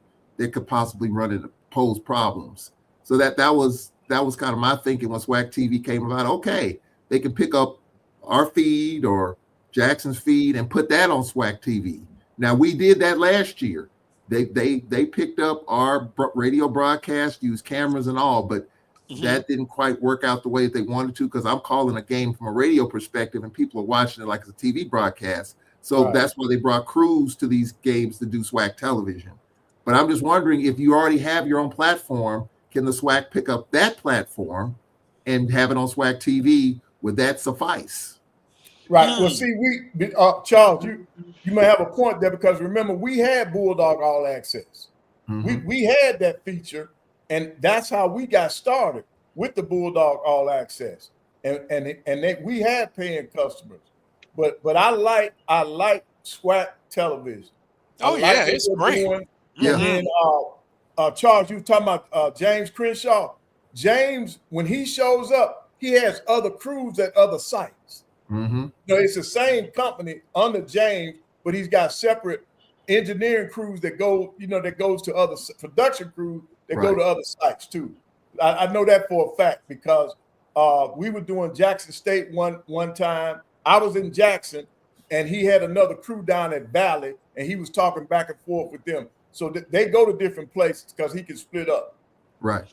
possibly run into pose problems. So that was kind of my thinking when SWAC TV came about. Okay, they can pick up our feed or Jackson's feed and put that on SWAC TV. Now we did that last year. They picked up our radio broadcast, used cameras and all, but that didn't quite work out the way that they wanted to, because I'm calling a game from a radio perspective and people are watching it like it's a TV broadcast. So that's why they brought crews to these games to do SWAC television. But I'm just wondering, if you already have your own platform, can the SWAC pick up that platform and have it on SWAC TV? Would that suffice?
Right. Well, see, Charles, you may have a point there, because remember, we had Bulldog All Access. We had that feature, and that's how we got started with the Bulldog All Access, and we had paying customers. But I like SWAC television.
Oh yeah, it's great.
And then Charles, you were talking about James Crenshaw. James, when he shows up, he has other crews at other sites. It's the same company under James, but he's got separate engineering crews that go, that goes to other production crews that go to other sites too. I know that for a fact, because we were doing Jackson State one time. I was in Jackson, and he had another crew down at Valley, and he was talking back and forth with them. So they go to different places because he can split up.
Right.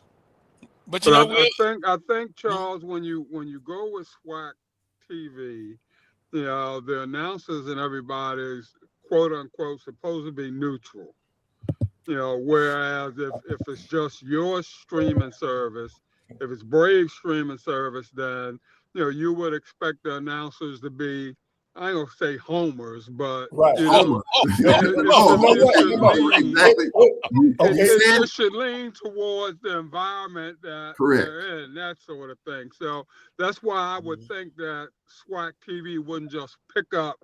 But
I think Charles, when you go with SWAC TV, the announcers and everybody's quote unquote supposed to be neutral. Whereas if it's just your streaming service, if it's Braves streaming service, then you would expect the announcers to be, I don't say homers, but it should lean towards the environment that they're in, that sort of thing. So that's why I would think that SWAC TV wouldn't just pick up,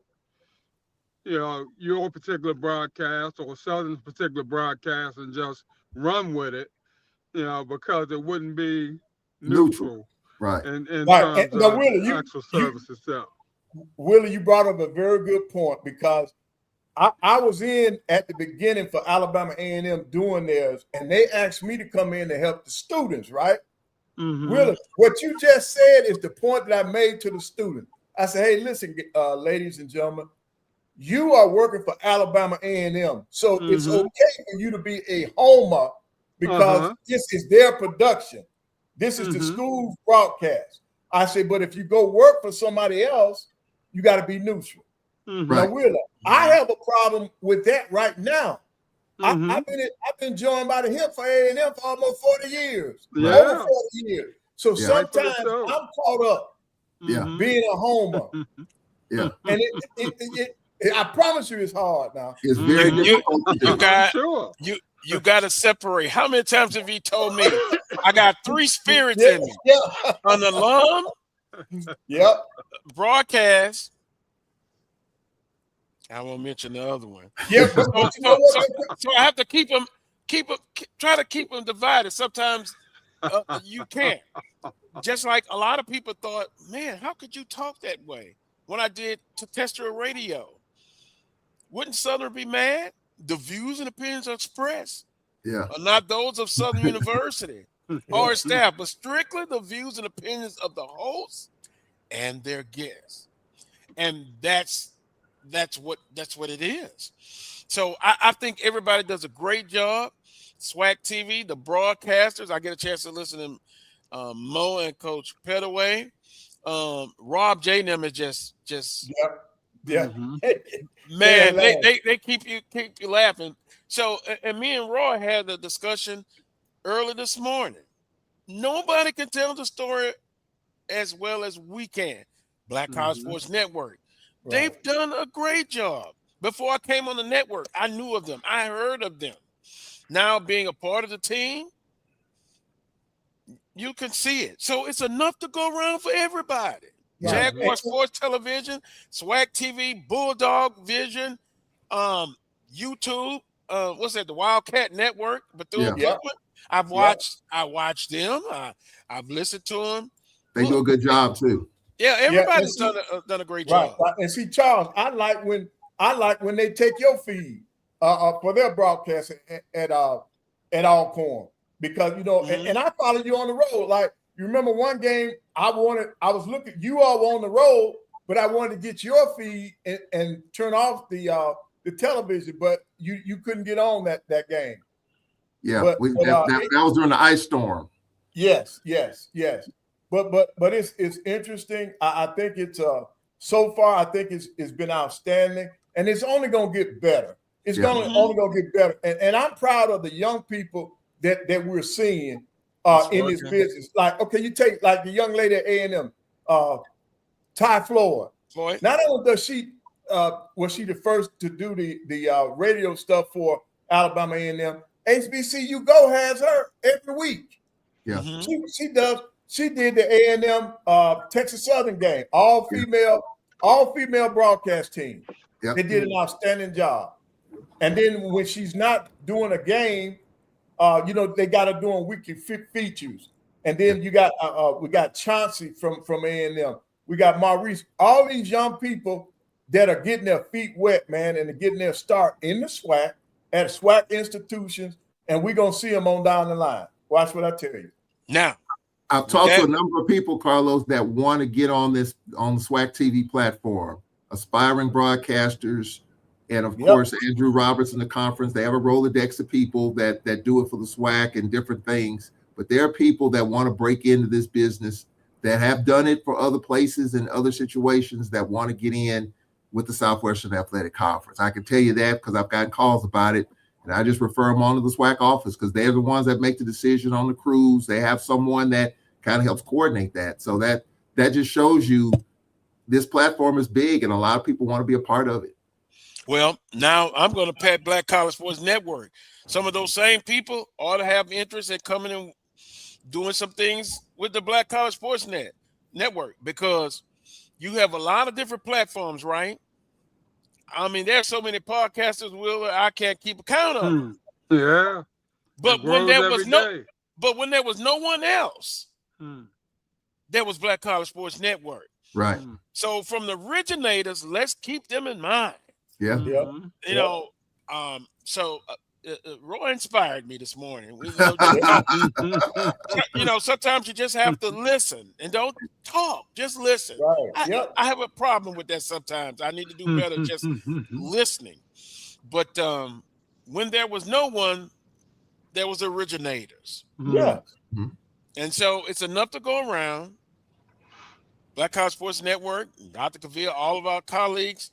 your particular broadcast or Southern's particular broadcast and just run with it, because it wouldn't be neutral.
Right.
In terms of
Willie,
actual service itself.
Willie, you brought up a very good point, because I was in at the beginning for Alabama A&M doing theirs, and they asked me to come in to help the students, right? Willie, what you just said is the point that I made to the student. I said, hey, listen, ladies and gentlemen, you are working for Alabama A&M, so it's okay for you to be a homer, because this is their production. This is the school's broadcast. I say, but if you go work for somebody else, you got to be neutral. Now, Wheeler, I have a problem with that right now. I've been joined by the hip for A&M for almost 40 years. Over 40 years. So sometimes I'm caught up being a homer. And I promise you, it's hard now.
It's very difficult.
You got to separate. How many times have you told me I got three spirits in me? An alum, broadcast, I won't mention the other one.
Yeah, but you know what?
So I have to try to keep them divided. Sometimes you can't. Just like a lot of people thought, man, how could you talk that way? When I did to terrestrial radio, wouldn't Southern be mad? The views and opinions expressed
Yeah.
are not those of Southern University or its staff, but strictly the views and opinions of the hosts and their guests. And that's what it is. So I think everybody does a great job. SWAC TV, the broadcasters. I get a chance to listen to Mo and Coach Pettaway. Rob J. and them is just
yeah.
man, they keep you laughing. So and me and Roy had the discussion early this morning. Nobody can tell the story as well as we can. Black College Sports Network.
Right.
They've done a great job. Before I came on the network, I knew of them. I heard of them. Now being a part of the team, you can see it. So it's enough to go around for everybody.
Right.
Jaguar Sports Television, SWAC TV, Bulldog Vision, YouTube, what's that? The Wildcat Network, Bethune-Cookman. I watched them. I've listened to them.
They do a good job too.
Yeah, everybody's done a great job.
Right. And see, Charles, I like when they take your feed for their broadcast at Alcorn, because and I follow you on the road. Like, you remember one game I was looking, you all were on the road, but I wanted to get your feed and turn off the television, but you couldn't get on that game.
Yeah, that was during the ice storm.
Yes. But it's interesting. I think it's so far I think it's been outstanding, and it's only gonna get better. It's only gonna get better. And I'm proud of the young people that we're seeing in this business. Like, okay, you take like the young lady at A&M, Ty Floyd. Not only does she was she the first to do the radio stuff for Alabama A&M, HBCU Go has her every week.
Yeah,
she does. She did the A&M Texas Southern game, all female broadcast team.
Yep.
They did an outstanding job. And then when she's not doing a game, they got her doing weekly features. And then we got Chauncey from A&M. We got Maurice. All these young people that are getting their feet wet, man, and they're getting their start in the SWAC at SWAC institutions, and we're gonna see them on down the line. Watch what I tell you.
Now,
I've talked to a number of people, Carlos, that want to get on the SWAC TV platform, aspiring broadcasters, and of course, Andrew Roberts in the conference. They have a Rolodex of people that do it for the SWAC and different things. But there are people that want to break into this business, that have done it for other places and other situations, that want to get in with the Southwestern Athletic Conference. I can tell you that because I've gotten calls about it. And I just refer them on to the SWAC office because they're the ones that make the decision on the crews. They have someone that kind of helps coordinate that. So that just shows you this platform is big and a lot of people want to be a part of it.
Well, now I'm going to pat Black College Sports Network. Some of those same people ought to have interest in coming and doing some things with the Black College Sports Network, because you have a lot of different platforms, right? I mean, there's so many podcasters, Wheeler, I can't keep account of them.
Yeah.
But when there was no one else, there was Black College Sports Network.
Right.
So from the originators, let's keep them in mind.
Yeah.
So Roy inspired me this morning. Sometimes you just have to listen and don't talk. Just listen.
Right.
I have a problem with that sometimes. I need to do better just listening. But when there was no one, there was originators.
Yeah.
And so it's enough to go around. Black College Sports Network, Dr. Cavill, all of our colleagues,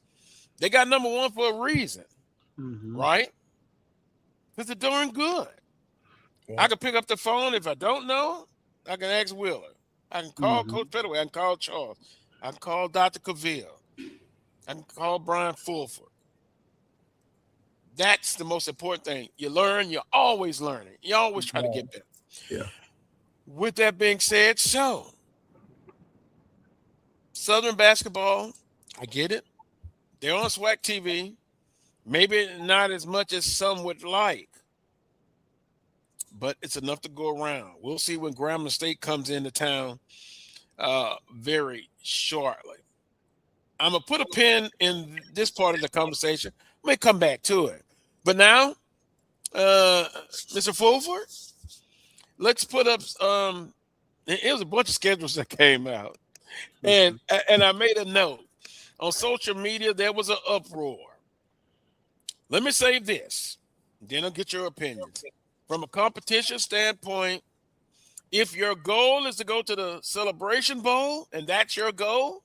they got number one for a reason, right? Because they're doing good. Yeah. I can pick up the phone. If I don't know, I can ask Wheeler. I can call Coach Pettaway. I can call Charles. I can call Dr. Cavill. I can call Brian Fulford. That's the most important thing. You learn. You're always learning. You always try to get better.
Yeah.
With that being said, so Southern basketball, I get it. They're on SWAC TV. Maybe not as much as some would like, but it's enough to go around. We'll see when Grambling State comes into town very shortly. I'm going to put a pin in this part of the conversation. I may come back to it. But now, Mr. Fulford, let's put up it was a bunch of schedules that came out. And I made a note. On social media, there was an uproar. Let me say this, then I'll get your opinions. From a competition standpoint, if your goal is to go to the Celebration Bowl and that's your goal,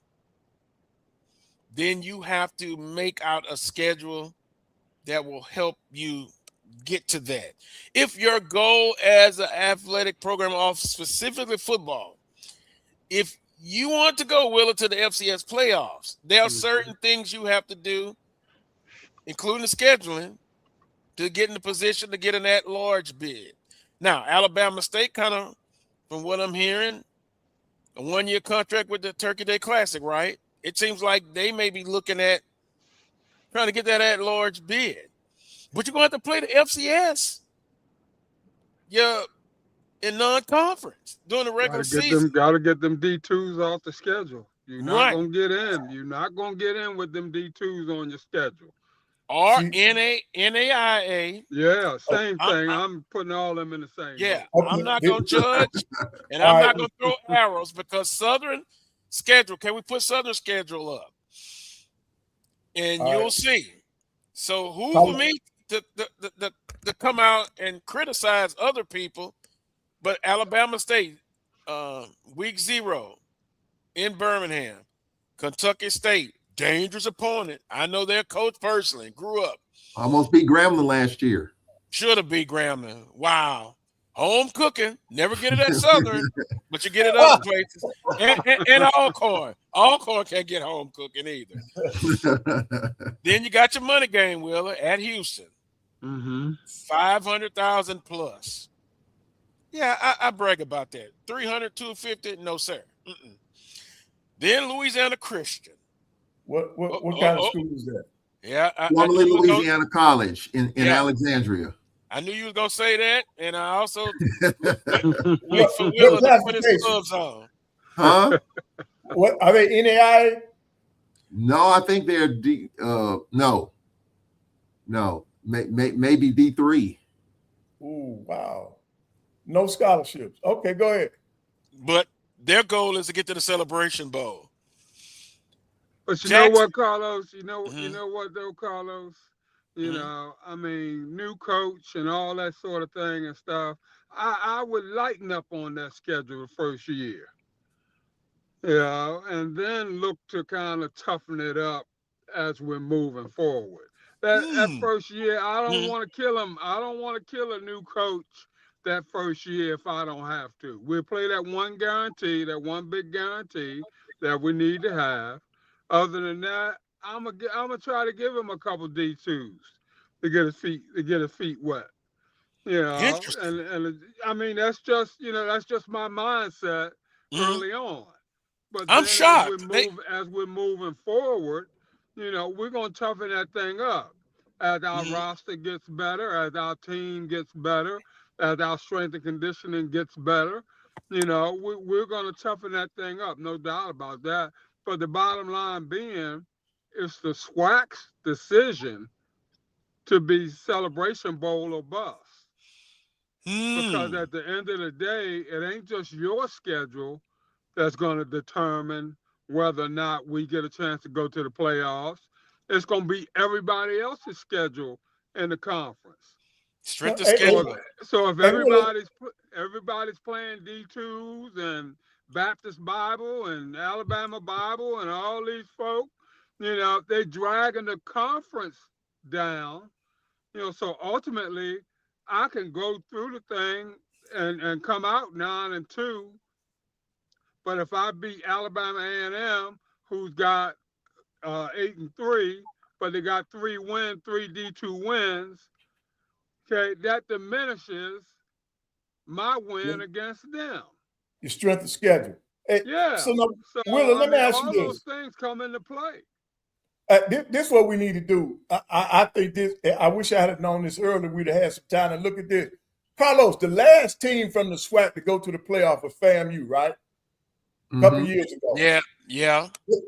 then you have to make out a schedule that will help you get to that. If your goal as an athletic program off specifically football, if you want to go, Willa, to the FCS playoffs, there are certain things you have to do, including the scheduling, to get in the position to get an at-large bid. Now, Alabama State kind of, from what I'm hearing, a one-year contract with the Turkey Day Classic, right? It seems like they may be looking at trying to get that at-large bid. But you're going to have to play the FCS. Yeah, in non-conference during the regular season.
Got to get them D2s off the schedule. You're not going to get in. You're not going to get in with them D2s on your schedule.
Or NAIA.
Yeah, same thing. I'm putting all them in the same.
Yeah, I'm not going to judge, and I'm not going to throw arrows because Southern schedule. Can we put Southern schedule up? And you'll see. So who for me to come out and criticize other people? But Alabama State, week 0 in Birmingham, Kentucky State, dangerous opponent. I know their coach personally, grew up.
Almost beat Grambling last year.
Should have beat Grambling. Wow. Home cooking. Never get it at Southern, but you get it other places. And Alcorn. Alcorn can't get home cooking either. Then you got your money game, Wheeler, at Houston. 500,000 plus. Yeah, I brag about that. 300, 250, no, sir. Then Louisiana Christian.
What kind of school is that?
Yeah,
formerly Louisiana College in Alexandria.
I knew you was gonna say that, and I also wait for Willa to put his gloves on.
Huh?
What are they? NAIA?
No, I think they're no, maybe D3.
Ooh, wow. No scholarships. Okay, go ahead.
But their goal is to get to the Celebration Bowl.
But you know what, Carlos? You know what, though, Carlos? You know, I mean, new coach and all that sort of thing and stuff. I would lighten up on that schedule the first year. And then look to kind of toughen it up as we're moving forward. That first year, I don't want to kill him. I don't want to kill a new coach that first year if I don't have to. We'll play that one guarantee, that one big guarantee that we need to have. Other than that, I'm gonna try to give him a couple D2s to get his feet wet. You know, and I mean that's just my mindset early on. But
I'm shocked.
As we're moving forward, you know, we're gonna toughen that thing up as our roster gets better, as our team gets better, as our strength and conditioning gets better. You know, we're gonna toughen that thing up, no doubt about that. But the bottom line being, it's the SWAC's decision to be Celebration Bowl or bust. Because at the end of the day, it ain't just your schedule that's going to determine whether or not we get a chance to go to the playoffs. It's going to be everybody else's schedule in the conference.
Strength of schedule.
So if everybody's playing D2s and Baptist Bible and Alabama Bible and all these folk, you know, they dragging the conference down, you know, so ultimately I can go through the thing and come out 9-2. But if I beat Alabama A&M, who's got 8-3, but they got 3 D2 wins, okay, that diminishes my win against them.
Your strength of schedule. Hey,
yeah.
So Willa, let me ask you this.
All those things come into play.
This is what we need to do. I think this. I wish I had known this earlier. We'd have had some time to look at this. Carlos, the last team from the SWAC to go to the playoff was FAMU, right? A couple years ago.
Yeah.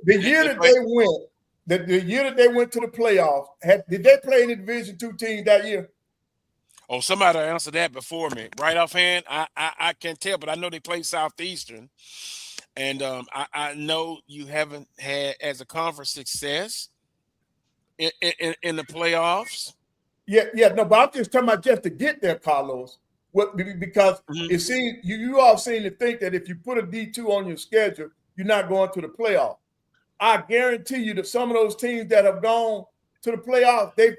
The year that they went, the year that they went to the playoffs, did they play any Division II teams that year?
Oh, somebody answered that before me. Right offhand, I can't tell, but I know they played Southeastern. And I know you haven't had, as a conference, success in the playoffs.
Yeah, no, but I'm just talking about just to get there, Carlos. Because it seems you all seem to think that if you put a D2 on your schedule, you're not going to the playoff. I guarantee you that some of those teams that have gone to the playoff, they've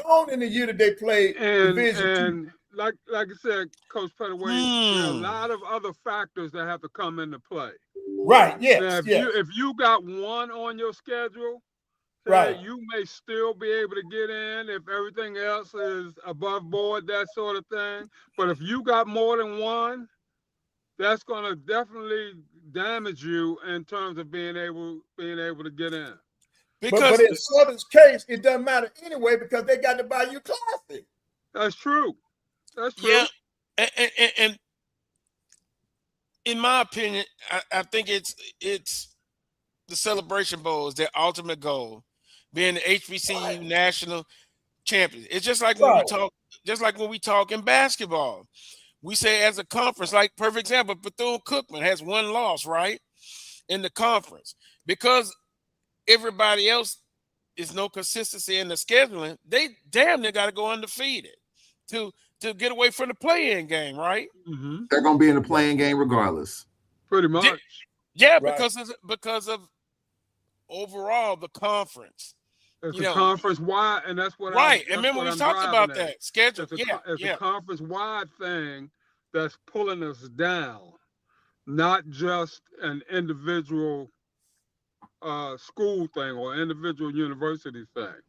gone in the year that they played Division
II. Like I said, Coach Pettaway, there are a lot of other factors that have to come into play.
Right, yes.
Now, if you got one on your schedule,
right,
you may still be able to get in if everything else is above board, that sort of thing. But if you got more than one, that's going to definitely damage you in terms of being able to get in.
But in Southern's case, it doesn't matter anyway because they got the Bayou Classic.
That's true. That's true.
Yeah, and in my opinion, I think it's the Celebration Bowl is their ultimate goal, being the HBCU national champion. It's just like when we talk in basketball. We say as a conference, like perfect example, Bethune-Cookman has one loss, right, in the conference because everybody else is no consistency in the scheduling. They damn near got to go undefeated to get away from the play-in game, right?
Mm-hmm. They're going to be in the play-in game regardless.
Pretty much.
Yeah, right. because of overall the conference.
It's a conference-wide, and that's what
right. And remember we talked about that schedule.
It's a conference-wide thing that's pulling us down, not just an individual school thing or individual university thing.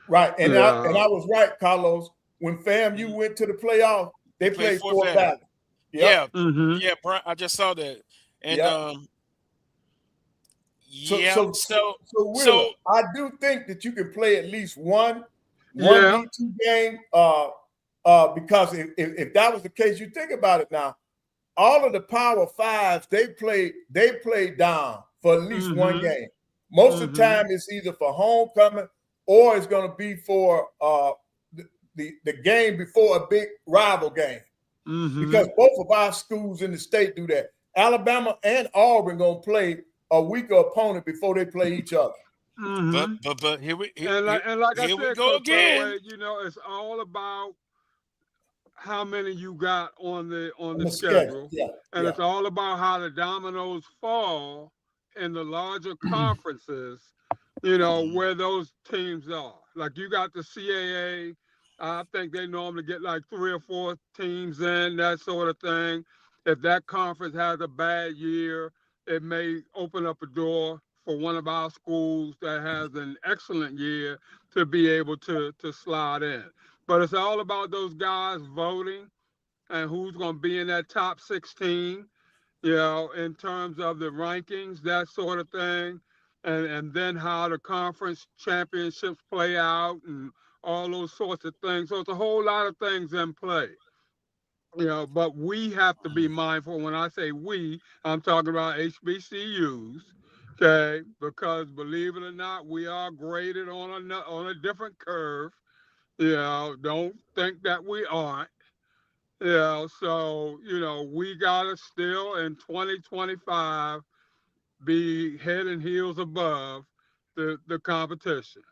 Right, and I was right, Carlos. When FAMU went to the playoff, they played Fort Valley.
Yep. Yeah, Brian, I just saw that. And
So I do think that you can play at least one D2 game. Because if that was the case, you think about it now. All of the Power Fives, they played down for at least one game. Most of the time, it's either for homecoming or it's going to be for the game before a big rival game. Because both of our schools in the state do that. Alabama and Auburn going to play a weaker opponent before they play each other.
But here we
and like I said,
we go again.
It's all about how many you got on the schedule. It's all about how the dominoes fall in the larger conferences, where those teams are. Like you got the CAA, I think they normally get like 3 or 4 teams in, that sort of thing. If that conference has a bad year, it may open up a door for one of our schools that has an excellent year to be able to slide in. But it's all about those guys voting and who's going to be in that top 16, in terms of the rankings, that sort of thing. And then how the conference championships play out and all those sorts of things. So it's a whole lot of things in play. But we have to be mindful. When I say we, I'm talking about HBCUs, okay? Because believe it or not, we are graded on a different curve. Don't think that we aren't. So we gotta still in 2025 be head and heels above the competition.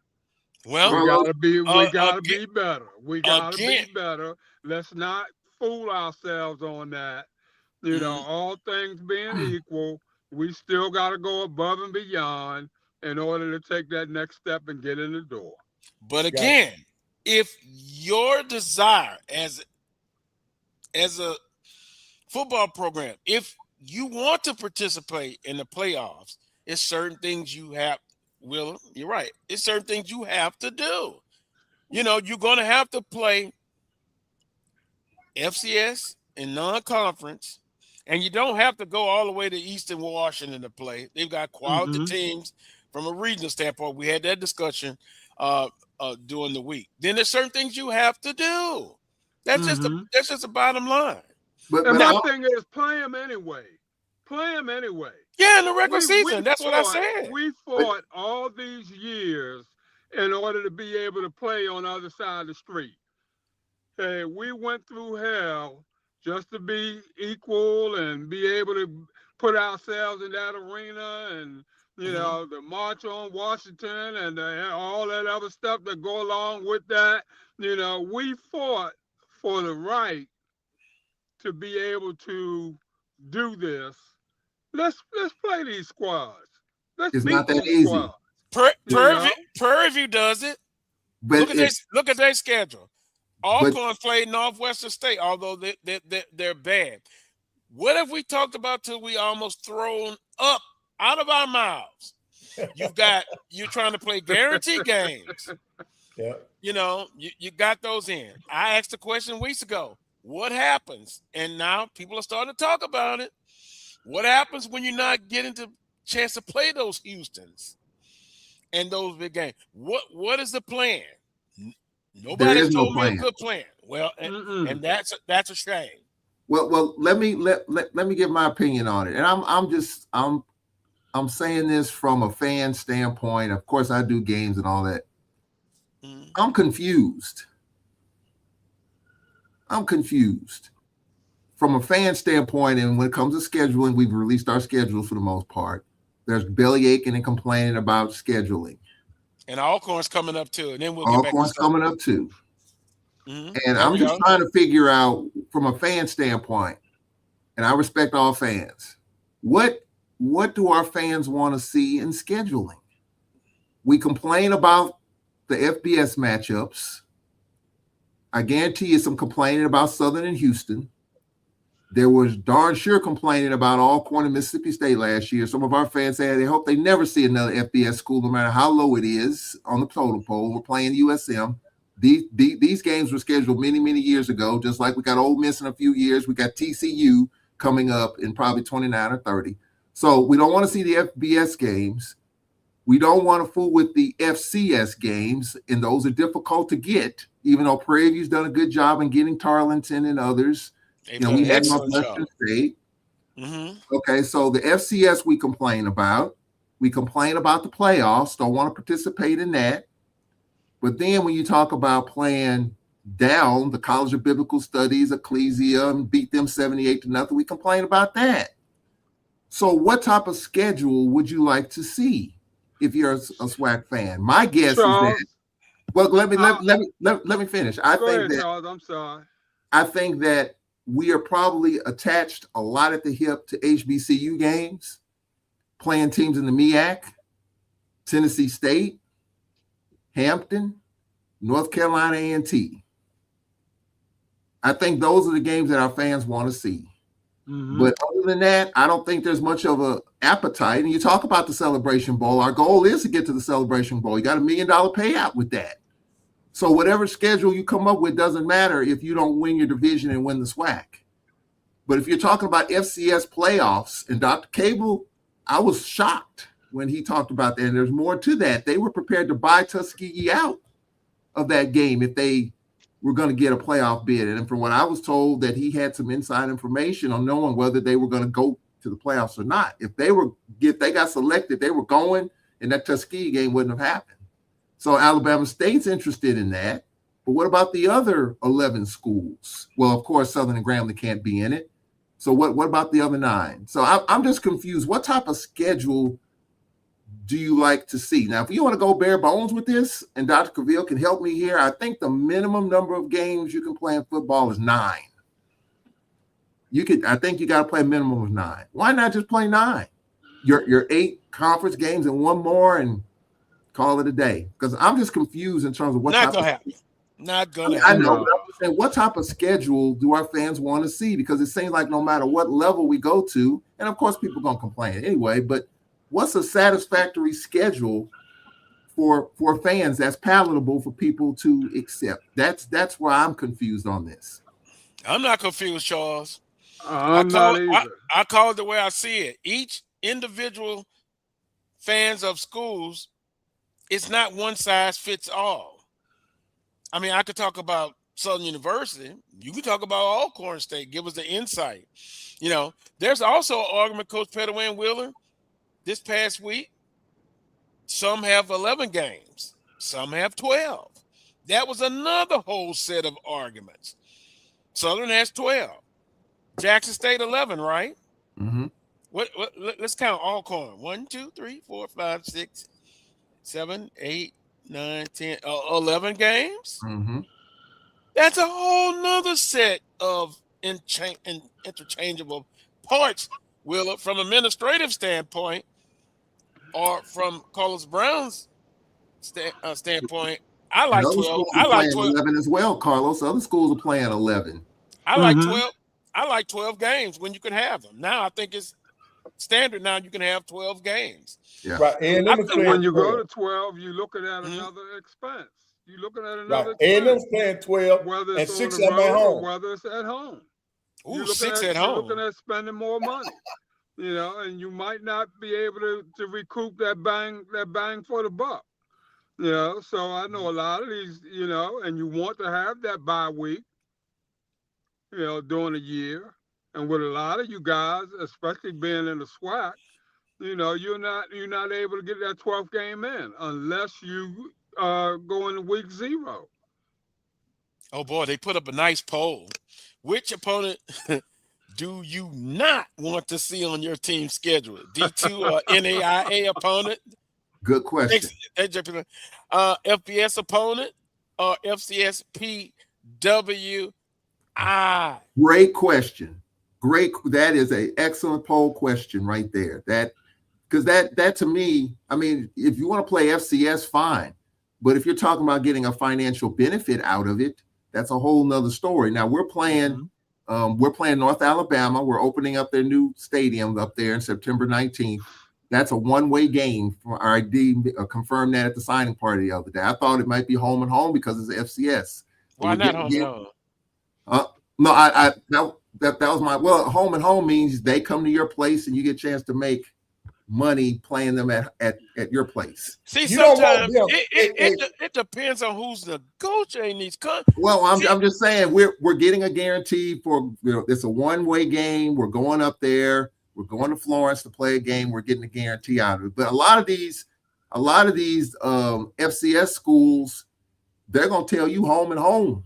Well,
we gotta be better. We gotta be better. Let's not fool ourselves on that. All things being equal, we still got to go above and beyond in order to take that next step and get in the door.
But again, if your desire as a football program, if you want to participate in the playoffs, it's certain things you have. Will, you're right. It's certain things you have to do. You're going to have to play FCS and non-conference, and you don't have to go all the way to Eastern Washington to play. They've got quality teams from a regional standpoint. We had that discussion during the week. Then there's certain things you have to do. That's just the bottom line.
And my thing is, play them anyway. Play them anyway.
Yeah, in the regular season. That's what I said.
We fought all these years in order to be able to play on the other side of the street. Hey, we went through hell just to be equal and be able to put ourselves in that arena and, you know, the March on Washington and all that other stuff that go along with that. You know, we fought for the right to be able to do this. Let's play these squads.
It's not that easy.
Prairie View does it. But look at their schedule. Alcorn's played Northwestern State, although they're bad. What have we talked about till we almost thrown up out of our mouths? You're trying to play guarantee games.
Yeah.
You know, you got those in. I asked the question weeks ago. What happens? And now people are starting to talk about it. What happens when you're not getting the chance to play those Houstons and those big games? What is the plan? Nobody told me a good plan. Well, and that's a shame.
Well, let me give my opinion on it. And I'm saying this from a fan standpoint. Of course, I do games and all that. I'm confused. From a fan standpoint, and when it comes to scheduling, we've released our schedules for the most part. There's belly aching and complaining about scheduling.
And Alcorn's coming up too. And then we'll
get back to coming up too. And I'm just trying to figure out from a fan standpoint, and I respect all fans, what do our fans want to see in scheduling? We complain about the FBS matchups. I guarantee you some complaining about Southern and Houston. There was darn sure complaining about Alcorn and Mississippi State last year. Some of our fans said they hope they never see another FBS school, no matter how low it is on the total poll. We're playing USM. These games were scheduled many, many years ago, just like we got Ole Miss in a few years. We got TCU coming up in probably 29 or 30. So we don't want to see the FBS games. We don't want to fool with the FCS games, and those are difficult to get, even though Prairie View's done a good job in getting Tarleton and others. We had Northwestern State. Okay, so the FCS we complain about. We complain about the playoffs, don't want to participate in that. But then when you talk about playing down the College of Biblical Studies, Ecclesia, and beat them 78-0, we complain about that. So what type of schedule would you like to see if you're a SWAC fan? My guess is that. Well, let me finish.
Charles, I'm sorry.
I think that we are probably attached a lot at the hip to HBCU games, playing teams in the MEAC, Tennessee State, Hampton, North Carolina A&T. I think those are the games that our fans want to see. But other than that, I don't think there's much of an appetite. And you talk about the Celebration Bowl. Our goal is to get to the Celebration Bowl. You got $1 million payout with that. So whatever schedule you come up with doesn't matter if you don't win your division and win the SWAC. But if you're talking about FCS playoffs, and Dr. Cable, I was shocked when he talked about that. And there's more to that. They were prepared to buy Tuskegee out of that game if they were going to get a playoff bid. And from what I was told, that he had some inside information on knowing whether they were going to go to the playoffs or not. If they got selected, they were going, and that Tuskegee game wouldn't have happened. So Alabama State's interested in that. But what about the other 11 schools? Well, of course, Southern and Grambling can't be in it. So what about the other 9? So I'm just confused. What type of schedule do you like to see? Now, if you want to go bare bones with this, and Dr. Cavill can help me here, I think the minimum number of games you can play in football is 9. I think you got to play a minimum of 9. Why not just play 9? Your 8 conference games and one more and call it a day? Because I'm just confused in terms of what
not gonna happen. Not gonna happen.
I know, but I'm just saying, what type of schedule do our fans want to see? Because it seems like no matter what level we go to, and of course people are gonna complain anyway, but what's a satisfactory schedule for fans that's palatable for people to accept? That's where I'm confused on this.
I'm not confused, Charles.
I'm not either.
I call it the way I see it. Each individual fans of schools, it's not one size fits all. I mean, I could talk about Southern University. You can talk about Alcorn State. Give us the insight. You know, there's also an argument, Coach Pettaway and Wheeler, this past week. Some have 11 games. Some have 12. That was another whole set of arguments. Southern has 12. Jackson State 11, right?
Mm-hmm.
Let's count Alcorn. 1, 2, 3, 4, 5, 6, 7, 8, 9, 10, 11 games.
Mm-hmm.
That's a whole nother set of interchangeable parts, Willa, from administrative standpoint, or from Carlos Brown's standpoint. I like 12. I like 12.
11 as well, Carlos. Other schools are playing 11.
I like 12. I like 12 games when you can have them. Now I think it's standard. Now you can have 12 games.
Yeah.
Right. And
when you go to 12, you're looking at another expense. You're looking at another.
Right. And playing 12,
whether
and
it's
6
on the
at
road
home.
or whether it's at home.
Ooh, 6 at home.
You're looking at spending more money. You know, and you might not be able to recoup that bang for the buck. You know, so I know a lot of these, you know, and you want to have that bye week, you know, during the year. And with a lot of you guys, especially being in the SWAC, you know, you're not able to get that 12th game in unless you go into week 0.
Oh boy, they put up a nice poll. Which opponent do you not want to see on your team schedule? D2 or NAIA opponent?
Good question.
FBS opponent or FCS PWI?
Great question. Great. That is an excellent poll question right there. Because that to me, I mean, if you want to play FCS, fine. But if you're talking about getting a financial benefit out of it, that's a whole nother story. Now we're playing North Alabama. We're opening up their new stadium up there on September 19th. That's a one-way game. I confirmed that at the signing party the other day. I thought it might be home and home because it's FCS.
Why not home and home?
No, that was my home and home means they come to your place and you get a chance to make money playing them at your place.
See, sometimes it depends on who's negotiating these contracts.
Well, I'm just saying we're getting a guarantee for, you know, it's a one-way game. We're going up there. We're going to Florence to play a game. We're getting a guarantee out of it. But a lot of these FCS schools, they're going to tell you home and home.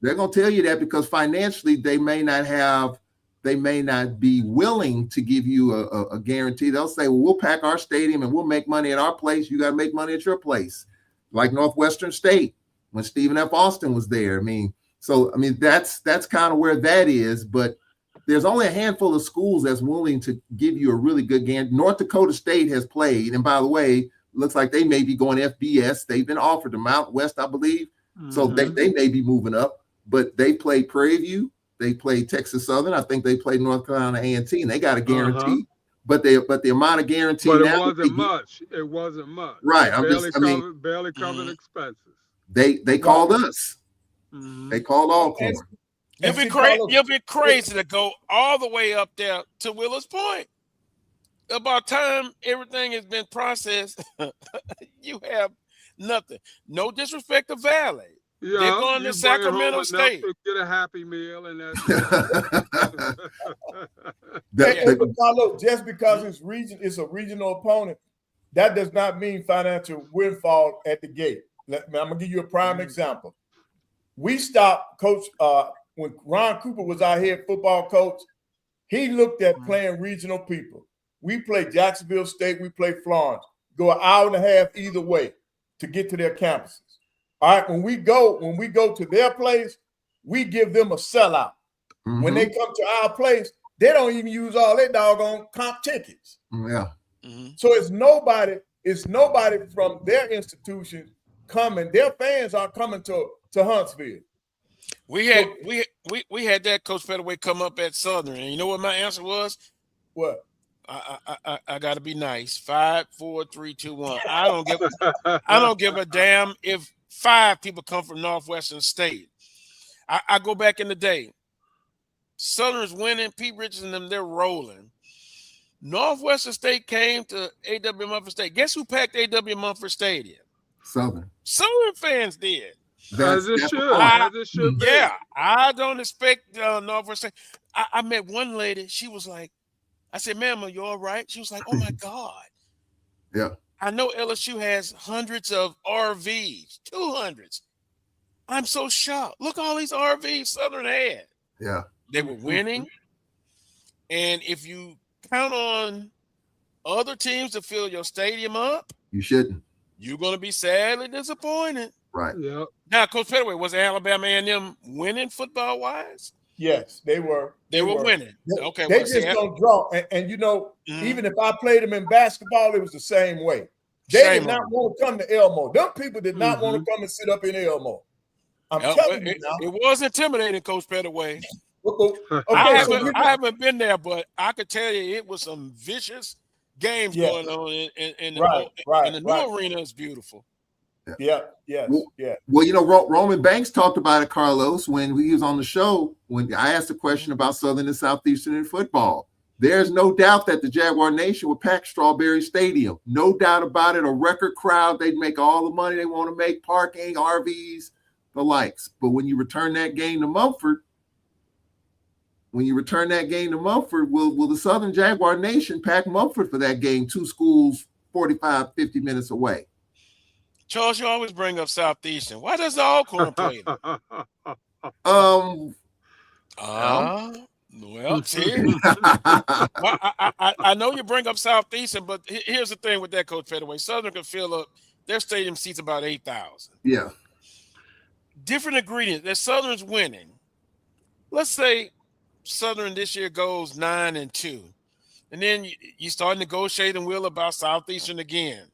They're going to tell you that because financially they may not be willing to give you a guarantee. They'll say, well, we'll pack our stadium and we'll make money at our place. You got to make money at your place. Like Northwestern State when Stephen F. Austin was there. That's kind of where that is. But there's only a handful of schools that's willing to give you a really good guarantee. North Dakota State has played. And by the way, looks like they may be going FBS. They've been offered to Mount West, I believe. So they may be moving up. But they played Prairie View. They played Texas Southern. I think they played North Carolina A&T, and they got a guarantee. But the amount of guarantee now,
wasn't much. It wasn't much.
Right.
Barely covered expenses.
They called us. They called Alcorn.
You'll be crazy to go all the way up there to Willis Point. About time everything has been processed, you have nothing. No disrespect to Valley.
Yeah,
they're going to Sacramento State.
To get a Happy Meal and that's
just because it's a regional opponent, that does not mean financial windfall at the gate. I'm gonna give you a prime example. We stopped Coach when Ron Cooper was our head football coach. He looked at playing regional people. We play Jacksonville State, we play Florence. Go an hour and a half either way to get to their campuses. All right, when we go to their place, we give them a sellout. When they come to our place, they don't even use all their doggone comp tickets.
Yeah.
So it's nobody from their institution coming. Their fans are coming to Huntsville.
We had that Coach Pettaway come up at Southern, and you know what my answer was?
What?
I got to be nice. 5, 4, 3, 2, 1. I don't give a damn if 5 people come from Northwestern State. I go back in the day. Southern's winning. Pete Richards and them, they're rolling. Northwestern State came to A.W. Mumford State. Guess who packed A.W. Mumford Stadium?
Southern.
Southern fans did.
As it should. As it should be.
Yeah, I don't expect Northwestern State. I met one lady. She was like, I said, ma'am, are you all right? She was like, oh, my God.
Yeah.
I know LSU has hundreds of RVs, 200s. I'm so shocked. Look, all these RVs Southern had.
Yeah.
They were winning. And if you count on other teams to fill your stadium up,
you shouldn't.
You're going to be sadly disappointed.
Right.
Yeah.
Now, Coach Petaway, was Alabama A&M winning football-wise?
Yes, they were.
They were winning. Okay.
They just don't draw. And you know, even if I played them in basketball, it was the same way. They did not want to come to Elmo. Them people did not want to come and sit up in Elmo. I'm telling you now.
It was intimidating, Coach Petaway.
Okay,
I haven't been there, but I could tell you it was some vicious games going on in the new arena is beautiful.
Yeah.
Well, you know, Roman Banks talked about it, Carlos, when he was on the show, when I asked a question about Southern and Southeastern in football. There's no doubt that the Jaguar Nation would pack Strawberry Stadium. No doubt about it. A record crowd. They'd make all the money they want to make, parking, RVs, the likes. But when you return that game to Mumford, will the Southern Jaguar Nation pack Mumford for that game? Two schools, 45, 50 minutes away.
Charles, you always bring up Southeastern. Why does the Alcorn play? Well, see, I know you bring up Southeastern, but here's the thing with that, Coach Petaway. Southern can fill up their stadium seats about 8,000.
Yeah.
Different ingredients. That Southern's winning. Let's say Southern this year goes 9-2, and then you start negotiating about Southeastern again.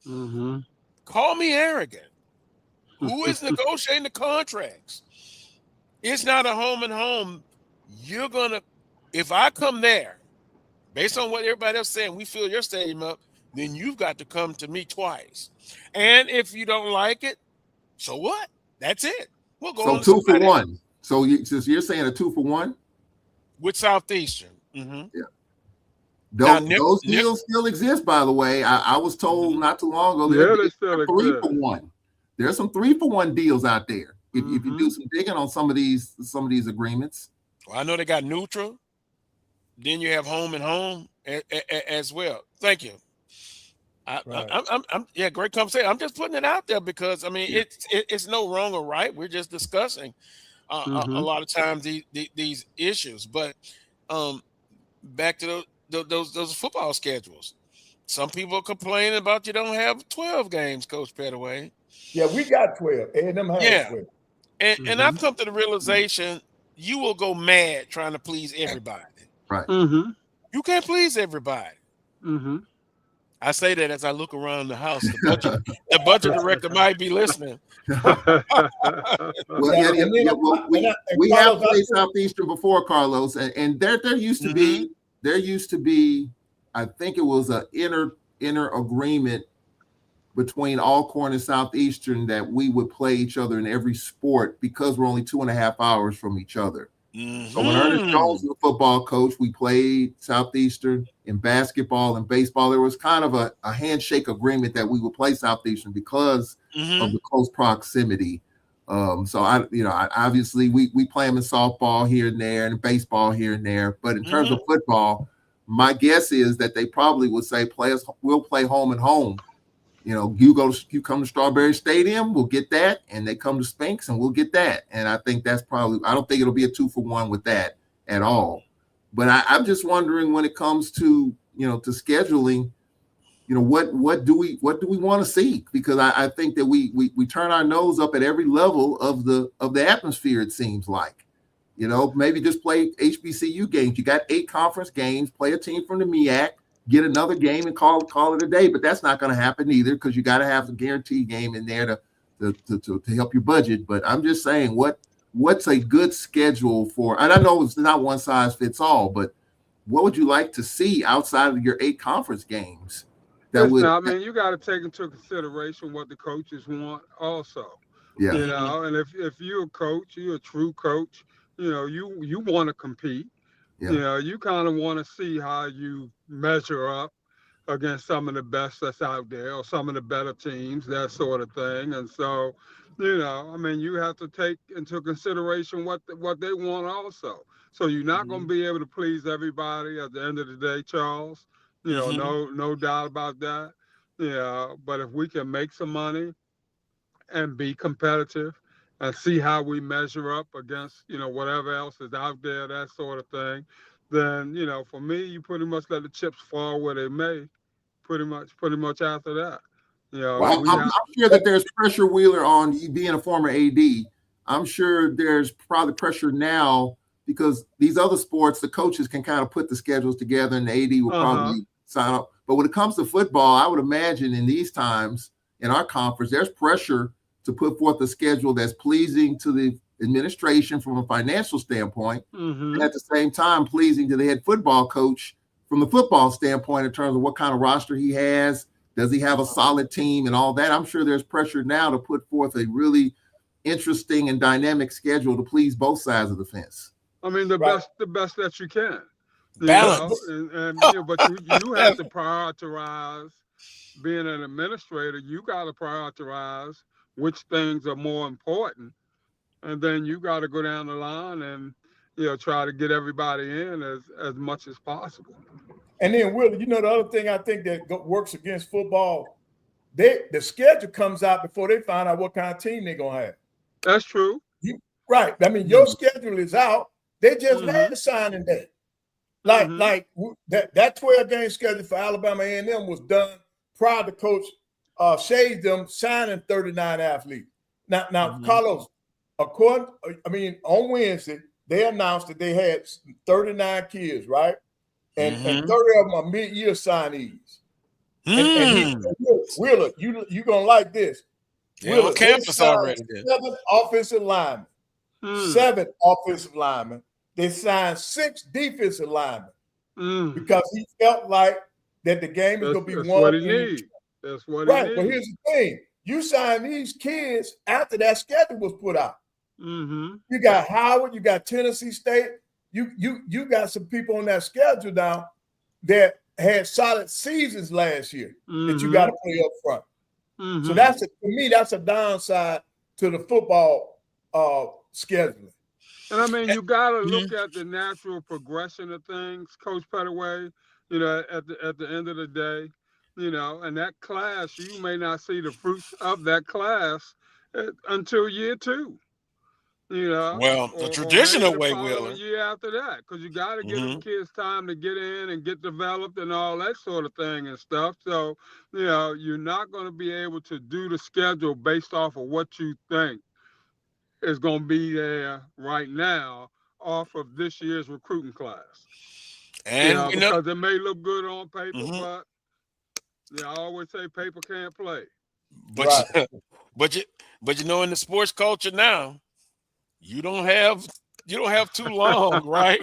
Mm-hmm.
Call me arrogant. Who is negotiating the contracts? It's not a home and home. You're gonna, if I come there, based on what everybody else saying, we fill your stadium up, then you've got to come to me twice. And if you don't like it, so what? That's it. We'll go.
So 2 for 1. So you're saying a 2 for 1
with Southeastern. Mm-hmm.
Yeah. Those deals still exist, by the way. I was told not too long ago.
They still
3 for 1. There's some 3 for 1 deals out there. If you do some digging on some of these agreements. Well,
I know they got neutral. Then you have home and home as well. Thank you. I'm great conversation. I'm just putting it out there because I mean it's no wrong or right. We're just discussing a lot of times these issues. But back to those football schedules. Some people complain about you don't have 12 games, Coach Petaway.
Yeah, we got 12. A&M has 12.
And I've come to the realization you will go mad trying to please everybody.
Right.
Mm-hmm.
You can't please everybody.
Mm-hmm.
I say that as I look around the house. The budget director might be listening.
We have played Southeastern before, Carlos, and there used to be, I think it was an inner agreement between Alcorn and Southeastern that we would play each other in every sport because we're only 2.5 hours from each other. Mm-hmm. So when Ernest Jones was the football coach, we played Southeastern in basketball and baseball. There was kind of a handshake agreement that we would play Southeastern because of the close proximity. So obviously we play them in softball here and there and baseball here and there. But in terms of football, my guess is that they probably would say we'll play home and home. You know, you come to Strawberry Stadium, we'll get that, and they come to Spinks and we'll get that. And I think that's probably, I don't think it'll be a 2 for 1 with that at all. But I'm just wondering when it comes to, to scheduling, what do we want to see? Because I think that we turn our nose up at every level of the atmosphere, it seems like. Maybe just play HBCU games. You got 8 conference games, play a team from the MEAC, get another game and call it a day, but that's not going to happen either because you got to have a guaranteed game in there to help your budget. But I'm just saying, what's a good schedule for? And I know it's not one size fits all, but what would you like to see outside of your 8 conference games?
You got to take into consideration what the coaches want, also.
Yeah.
And if you're a coach, you're a true coach. You want to compete.
Yeah.
You know, you kind of want to see how you measure up against some of the best that's out there or some of the better teams, that sort of thing. And so, you know, I mean, you have to take into consideration what they want also. So you're not going to be able to please everybody at the end of the day, Charles. You know, no doubt about that. Yeah, but if we can make some money and be competitive and see how we measure up against, you know, whatever else is out there, that sort of thing, then, you know, for me, you pretty much let the chips fall where they may. Pretty much after that. You know,
Well, I'm sure that there's pressure, Wheeler, on you being a former AD. I'm sure there's probably pressure now because these other sports, the coaches can kind of put the schedules together and the AD will probably sign up. But when it comes to football, I would imagine in these times in our conference, there's pressure to put forth a schedule that's pleasing to the administration from a financial standpoint, and at the same time pleasing to the head football coach from the football standpoint in terms of what kind of roster he has. Does he have a solid team and all that? I'm sure there's pressure now to put forth a really interesting and dynamic schedule to please both sides of the fence.
I mean, the best that you can.
Balance.
And you know, but you have to prioritize. Being an administrator, you got to prioritize which things are more important. And then you got to go down the line and, you know, try to get everybody in as much as possible.
And then, Will, you know, the other thing I think that works against football, the schedule comes out before they find out what kind of team they're going to have.
That's true.
Right. I mean, your schedule is out. They just had the signing day. Like that 12-game schedule for Alabama A&M was done prior to Coach Shades them signing 39 athletes. Now, Carlos, on Wednesday, they announced that they had 39 kids, right? And 30 of them are mid-year signees. And Wheeler, you're going to like this.
They're on campus already.
7 offensive linemen. 7 offensive linemen. They signed 6 defensive linemen because he felt like that the game is going to be won.
That's what he needs.
But here's the thing. You sign these kids after that schedule was put out. You got Howard, you got Tennessee State. You got some people on that schedule now that had solid seasons last year that you got to play up front. So to me, that's a downside to the football scheduling.
And I mean, you got to look at the natural progression of things, Coach Pettaway. You know, at the end of the day, you know, and that class, you may not see the fruits of that class until year 2. You know,
well, the traditional way, Wheeler.
Year after that, because you got to give the kids time to get in and get developed and all that sort of thing and stuff. So, you know, you're not going to be able to do the schedule based off of what you think is going to be there right now off of this year's recruiting class.
And
because it may look good on paper, but I always say paper can't play.
But but you know, in the sports culture now, you don't have too long, right?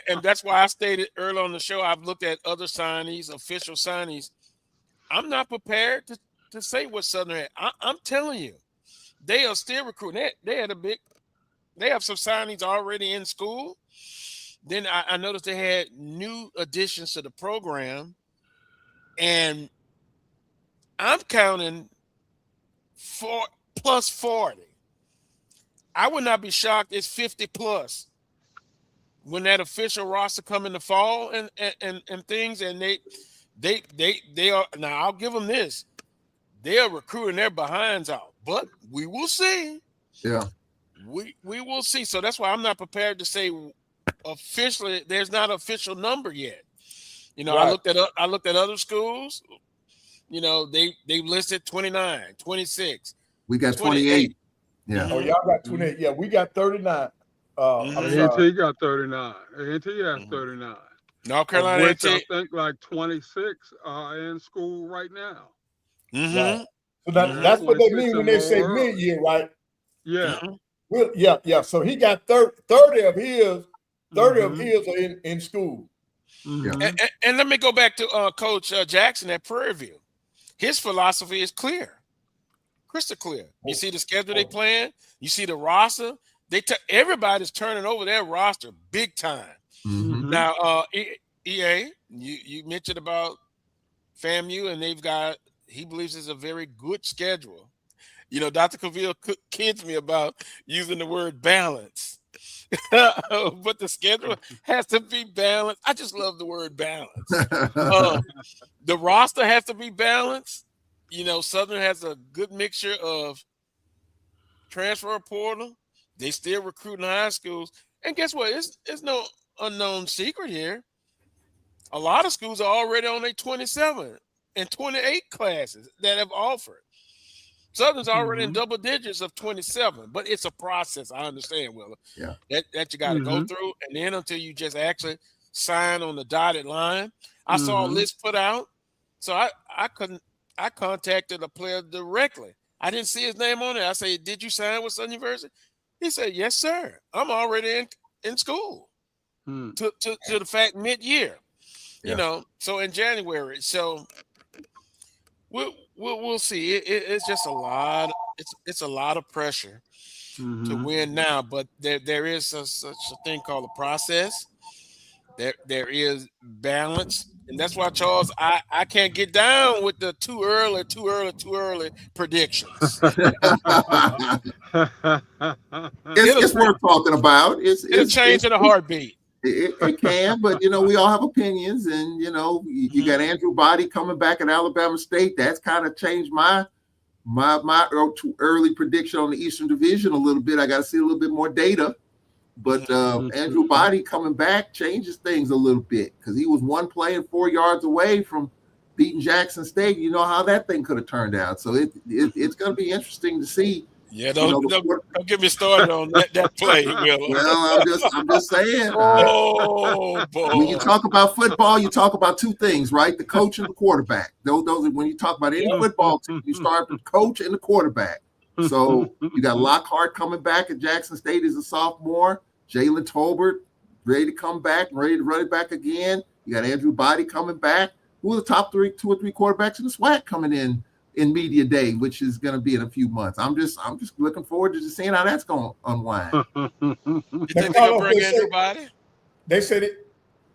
And that's why I stated early on the show, I've looked at other signees, official signees. I'm not prepared to say what Southern had. I'm telling you, they are still recruiting. They have some signings already in school. Then I noticed they had new additions to the program, and I'm counting plus 40. I would not be shocked. It's 50 plus when that official roster come in the fall and things. And they are now. I'll give them this. They are recruiting their behinds out, but we will see.
Yeah,
we will see. So that's why I'm not prepared to say officially. There's not an official number yet. You know, right. I looked at other schools. You know, they listed 29, 26.
We got 28. Yeah.
Oh, y'all got 28. Yeah, we got 39.
A&T got 39. A&T has 39.
North Carolina,
which I think like 26 are in school right now.
Right. So that's what they mean when they say mid-year, right?
Yeah.
Well, yeah. So he got 30 of his. 30 of his are in school.
And let me go back to Coach Jackson at Prairie View. His philosophy is clear. Crystal clear. You see the schedule they playing. You see the roster. everybody's turning over their roster big time.
Mhm.
Now, EA, you mentioned about FAMU, and he believes it's a very good schedule. Dr. Cavill kids me about using the word balance. But the schedule has to be balanced. I just love the word balance. The roster has to be balanced. Southern has a good mixture of transfer portal. They still recruiting high schools. And guess what? It's no unknown secret here. A lot of schools are already on their 27 and 28 classes that have offered. Southern's already in double digits of 27, but it's a process. I understand, Willa.
Yeah.
That you got to go through, and then until you just actually sign on the dotted line. I saw a list put out, so I contacted a player directly. I didn't see his name on it. I said, "Did you sign with Southern University?" He said, "Yes, sir. I'm already in school to the fact mid-year."
Yeah.
So in January. So we'll see. It's just a lot. It's a lot of pressure to win now, but there is such a thing called a process. There is balance, and that's why, Charles, I can't get down with the too early predictions.
It's worth talking about.
It'll change in a heartbeat.
It can, but we all have opinions, and you got Andrew Body coming back at Alabama State. That's kind of changed my too early prediction on the Eastern Division a little bit. I got to see a little bit more data, but Andrew Body coming back changes things a little bit because he was one play and 4 yards away from beating Jackson State. You know how that thing could have turned out. So it's going to be interesting to see.
Yeah, don't get me started on that play, Will.
Well, I'm just saying.
Oh boy!
When you talk about football, you talk about two things, right? The coach and the quarterback. Those are when you talk about any football team, you start with the coach and the quarterback. So you got Lockhart coming back at Jackson State as a sophomore. Jalen Tolbert ready to come back, ready to run it back again. You got Andrew Body coming back. Who are the top two or three quarterbacks in the SWAC coming in media day, which is going to be in a few months. I'm just looking forward to just seeing how that's going to unwind.
You think they're going to bring Andrew Body?
They said it.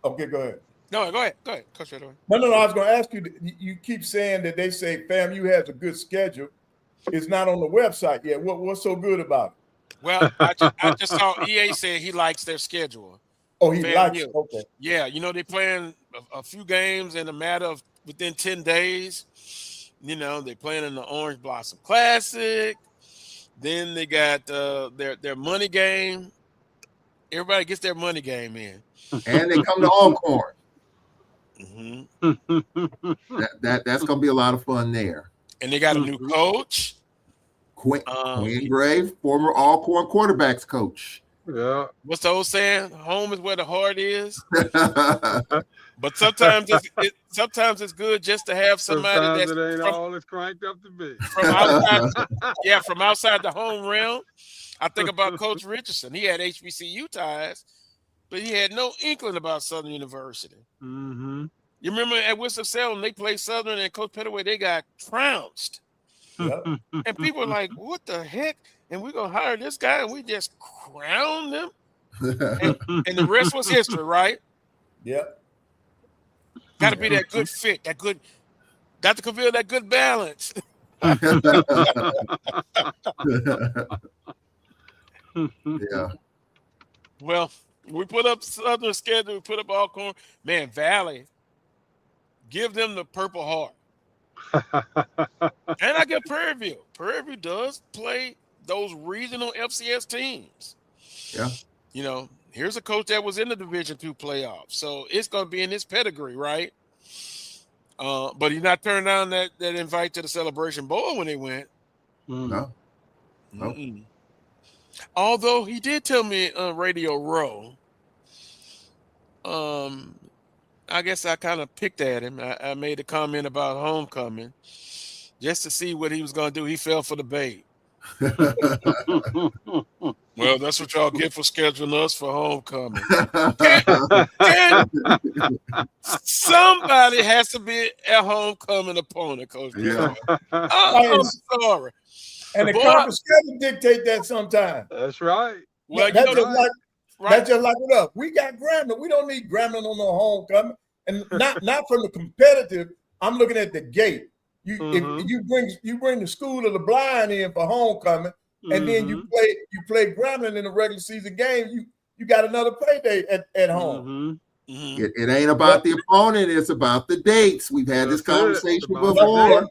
Okay, go ahead.
No, go ahead, Coach.
No. I was going to ask you. You keep saying that they say FAMU has a good schedule. It's not on the website yet. What's so good about it?
Well, I just saw EA say he likes their schedule.
Oh, he likes it. Okay.
Yeah, they're playing a few games in a matter of within 10 days. They're playing in the Orange Blossom Classic. Then they got their money game. Everybody gets their money game in.
And they come to Alcorn. That's going to be a lot of fun there.
And they got a new coach.
Quinn Grave, former Alcorn quarterbacks coach.
Yeah.
What's the old saying? Home is where the heart is. But sometimes it's good just to have somebody
that's all it's cranked up to be.
From outside the home realm. I think about Coach Richardson. He had HBCU ties, but he had no inkling about Southern University. You remember at Winston-Salem, they played Southern, and Coach Pettaway, they got trounced.
Yep.
And people were like, what the heck? And we're going to hire this guy, and we just crowned him. And the rest was history, right?
Yep.
Got to be that good fit, that good, Dr. Cavill, that good balance.
Yeah.
Well, we put up Southern schedule, we put up Alcorn. Man, Valley, give them the Purple Heart. And I get Prairie View. Prairie View does play those regional FCS teams.
Yeah.
Here's a coach that was in the Division II playoffs. So it's going to be in his pedigree, right? But he's not turned down that invite to the Celebration Bowl when they went.
No.
Although he did tell me on Radio Row, I guess I kind of picked at him. I made a comment about homecoming just to see what he was going to do. He fell for the bait. Well, that's what y'all get for scheduling us for homecoming. Somebody has to be a homecoming opponent, Coach.
Yeah.
I'm sorry.
And the conference schedule dictate that sometimes.
That's right.
Well,
that's
you know,
just like
right.
that's just like with us. We got Grambling. We don't need Grambling on no homecoming, and not from the competitive. I'm looking at the gate. If you bring the school of the blind in for homecoming, and then you play Grambling in a regular season game, you got another play day at home.
It ain't about the opponent, it's about the dates. We've had this conversation before.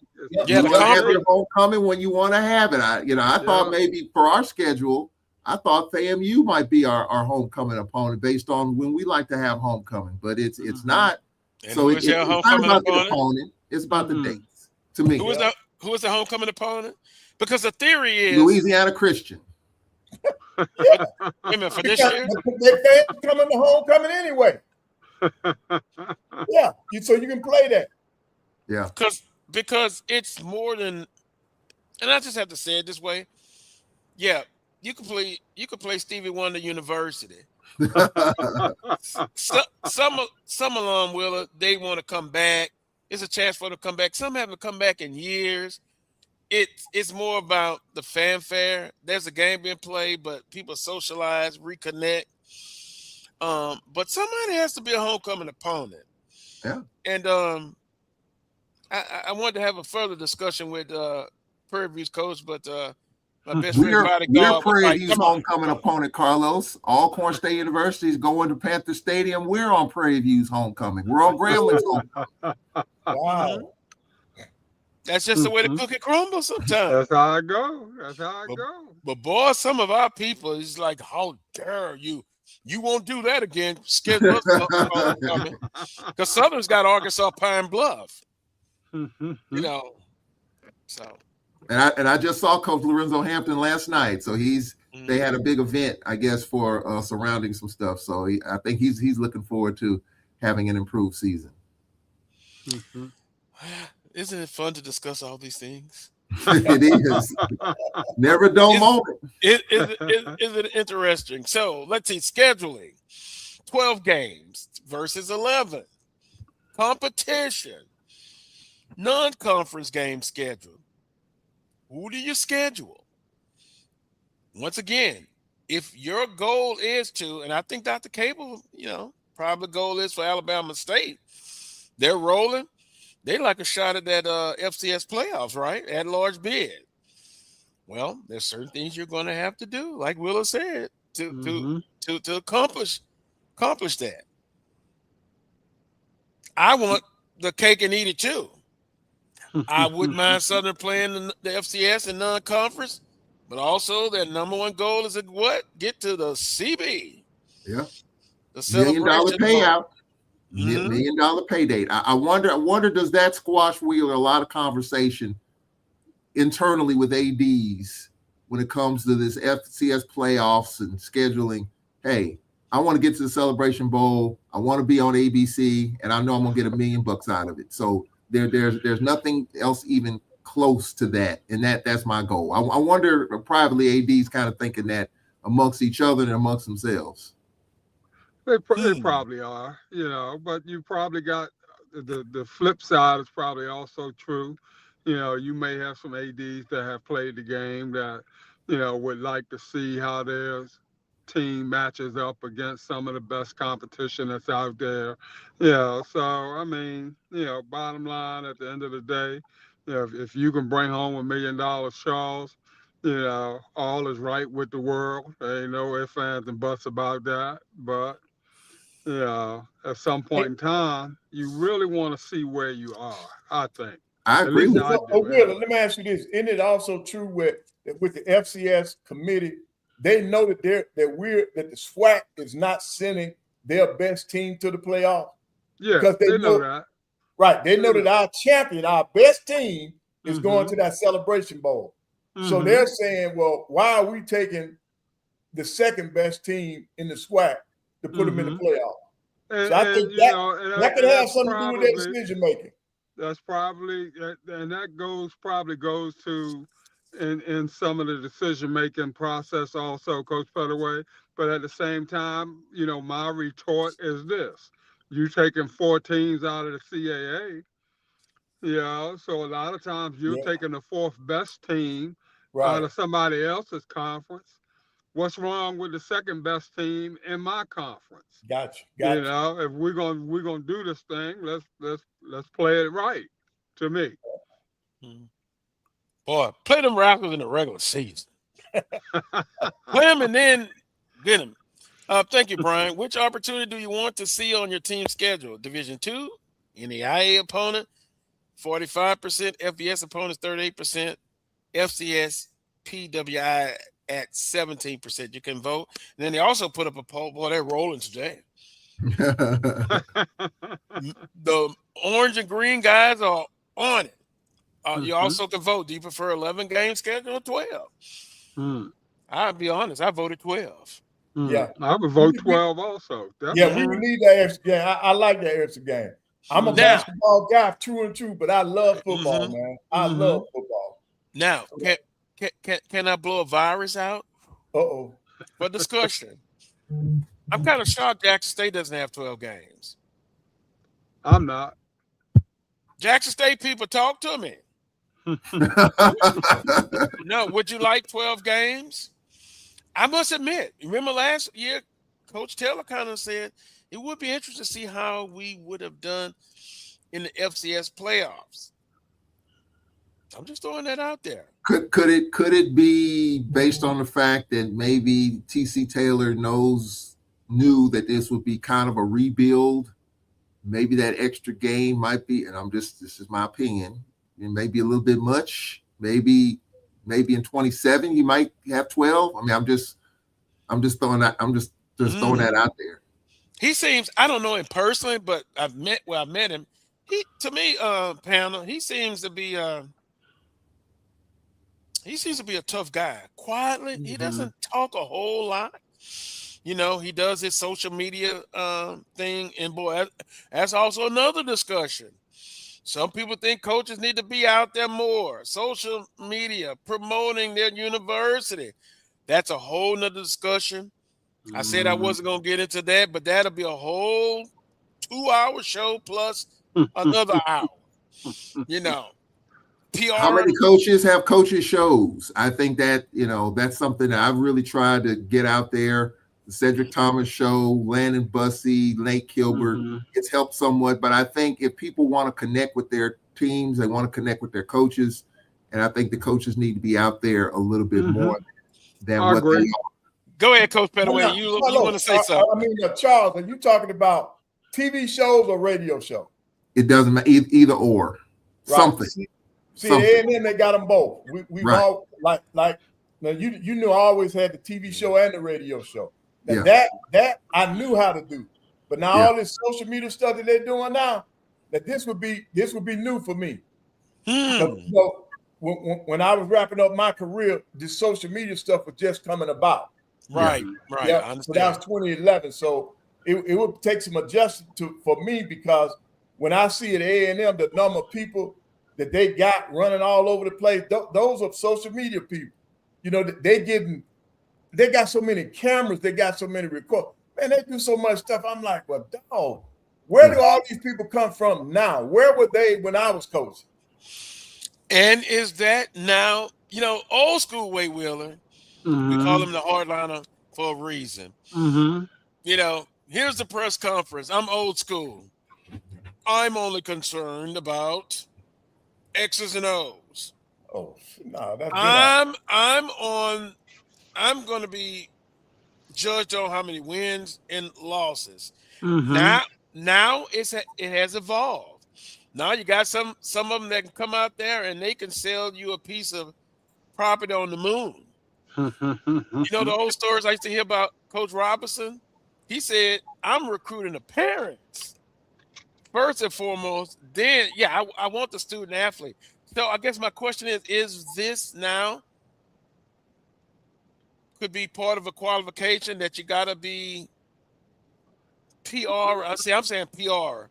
You want to have your homecoming when you want to have it. I thought maybe for our schedule, I thought FAMU might be our homecoming opponent based on when we like to have homecoming, but it's not.
And
so it's not about the opponent, it's about the dates to me.
Who is the homecoming opponent? Because the theory is
Louisiana Christian.
Wait a minute, for this year?
They coming to homecoming anyway. Yeah, so you can play that.
Yeah,
because it's more than, and I just have to say it this way. Yeah, you can play Stevie Wonder University. some alum will they want to come back. It's a chance for them to come back. Some haven't come back in years. It's more about the fanfare. There's a game being played, but people socialize, reconnect. But somebody has to be a homecoming opponent.
Yeah.
And I wanted to have a further discussion with Prairie View's coach, but my best friend bodyguard.
We're Prairie View's homecoming opponent, Carlos. Alcorn State University is going to Panther Stadium. We're on Prairie View's homecoming. We're on Grambling's homecoming.
Wow.
That's just the way the cookie crumbles sometimes.
That's how I go.
But boy, some of our people is like, how dare you? You won't do that again. Schedule us homecoming. Because Southern's got Arkansas Pine Bluff. So.
And I just saw Coach Lorenzo Hampton last night. So they had a big event, I guess, for surrounding some stuff. So I think he's looking forward to having an improved season.
Isn't it fun to discuss all these things?
It is. Never a dull moment.
Is it interesting? So let's see, scheduling. 12 games versus 11. Competition. Non-conference game schedule. Who do you schedule? Once again, if your goal is to, and I think Dr. Cable, probably the goal is for Alabama State, they're rolling. They like a shot at that FCS playoffs, right? At large bid. Well, there's certain things you're going to have to do, like Willa said, to accomplish that. I want the cake and eat it too. I wouldn't mind Southern playing the FCS and non-conference, but also their number one goal is get to the CB.
Yeah,
the
$1 million payout. $1 million pay date. I wonder, does that squash wheel a lot of conversation internally with ADs when it comes to this FCS playoffs and scheduling? Hey, I want to get to the Celebration Bowl. I want to be on ABC, and I know I'm gonna get $1 million out of it. So there's nothing else even close to that, and that's my goal. I wonder privately ADs kind of thinking that amongst each other and amongst themselves.
They probably are, but you probably got the flip side is probably also true. You may have some ADs that have played the game that, would like to see how their team matches up against some of the best competition that's out there. So, I mean, bottom line at the end of the day, if you can bring home $1 million, Charles, all is right with the world. There ain't no ifs, ands, and buts about that. But at some point in time, you really want to see where you are, I think.
I agree with
you. Will, let me ask you this. Isn't it also true with the FCS committee? They know that that the SWAC is not sending their best team to the playoff.
Yeah, because they know that.
Right. They know that our champion, our best team, is going to that Celebration Bowl. So they're saying, well, why are we taking the second best team in the SWAC to put them in the playoff? So I think that could have something to do with their decision making.
That's probably, and that goes to in some of the decision making process also, Coach Pettaway. But at the same time, my retort is this: you taking 4 teams out of the CAA, so a lot of times you're taking the 4th best team out of somebody else's conference. what's wrong with the second best team in my conference.
Gotcha.
You know, if we're gonna do this thing, let's play it right. To me,
Boy, play them Raptors in the regular season. Play them and then get them. Thank you, Brian. Which opportunity do you want to see on your team schedule? Division II, NAIA opponent, 45%, FBS opponents, 38%, FCS, PWI at 17%. You can vote. And then they also put up a poll. Boy, they're rolling today. The orange and green guys are on it. You also can vote. Do you prefer 11 game schedule or 12? I'll be honest. I voted 12.
Yeah,
I would vote 12 also. Definitely.
Yeah, we would need that extra game. I like that extra game. I'm a basketball guy, true and true, but I love football, man. I love football.
Now, can I blow a virus out?
Uh-oh.
For discussion. I'm kind of shocked Jackson State doesn't have 12 games.
I'm not.
Jackson State people, talk to me. No, would you like 12 games? I must admit, remember last year, Coach Taylor kind of said it would be interesting to see how we would have done in the FCS playoffs. I'm just throwing that out there.
Could it be based on the fact that maybe TC Taylor knew that this would be kind of a rebuild? Maybe that extra game might be, and this is my opinion, it may be a little bit much. Maybe in 27 you might have 12. I mean, I'm just throwing that. I'm just throwing that out there.
He seems, I don't know him personally, but I've met him. To me, Pamela, he seems to be a tough guy. Quietly, he doesn't talk a whole lot. You know, he does his social media thing, and boy, that's also another discussion. Some people think coaches need to be out there more. Social media, promoting their university. That's a whole nother discussion. I said I wasn't going to get into that, but that'll be a whole 2-hour show plus another hour. You know, PR.
How many coaches have coaches shows? I think that, that's something that I've really tried to get out there. The Cedric Thomas show, Landon Bussey, Nate Kilbert, it's helped somewhat. But I think if people want to connect with their teams, they want to connect with their coaches. And I think the coaches need to be out there a little bit more than what they are.
Go ahead, Coach Pettaway. You want to say something?
I mean, Charles, are you talking about TV shows or radio shows?
It doesn't matter, either or. Right. Something.
See, A&M, they got them both. We've all like now you knew I always had the TV show and the radio show. Now that I knew how to do, but now all this social media stuff that they're doing now, that this would be new for me. So, when I was wrapping up my career, this social media stuff was just coming about.
Right.
Yeah. I understand. So that was 2011. So it would take some adjustment for me, because when I see at A&M the number of people that they got running all over the place, those are social media people. You know, they got so many cameras, they got so many records. Man, they do so much stuff. I'm like, well, dog, where do all these people come from now? Where were they when I was coaching?
And is that now, old school Way Wheeler, we call him the hardliner for a reason. Here's the press conference. I'm old school. I'm only concerned about X's and O's.
Oh, no, that's
I'm going to be judged on how many wins and losses. Now it has evolved. Now you got some of them that can come out there and they can sell you a piece of property on the moon. The old stories I used to hear about Coach Robinson? He said, I'm recruiting the parents first and foremost. Then, I want the student athlete. So I guess my question is this now could be part of a qualification that you got to be PR? I'm saying PR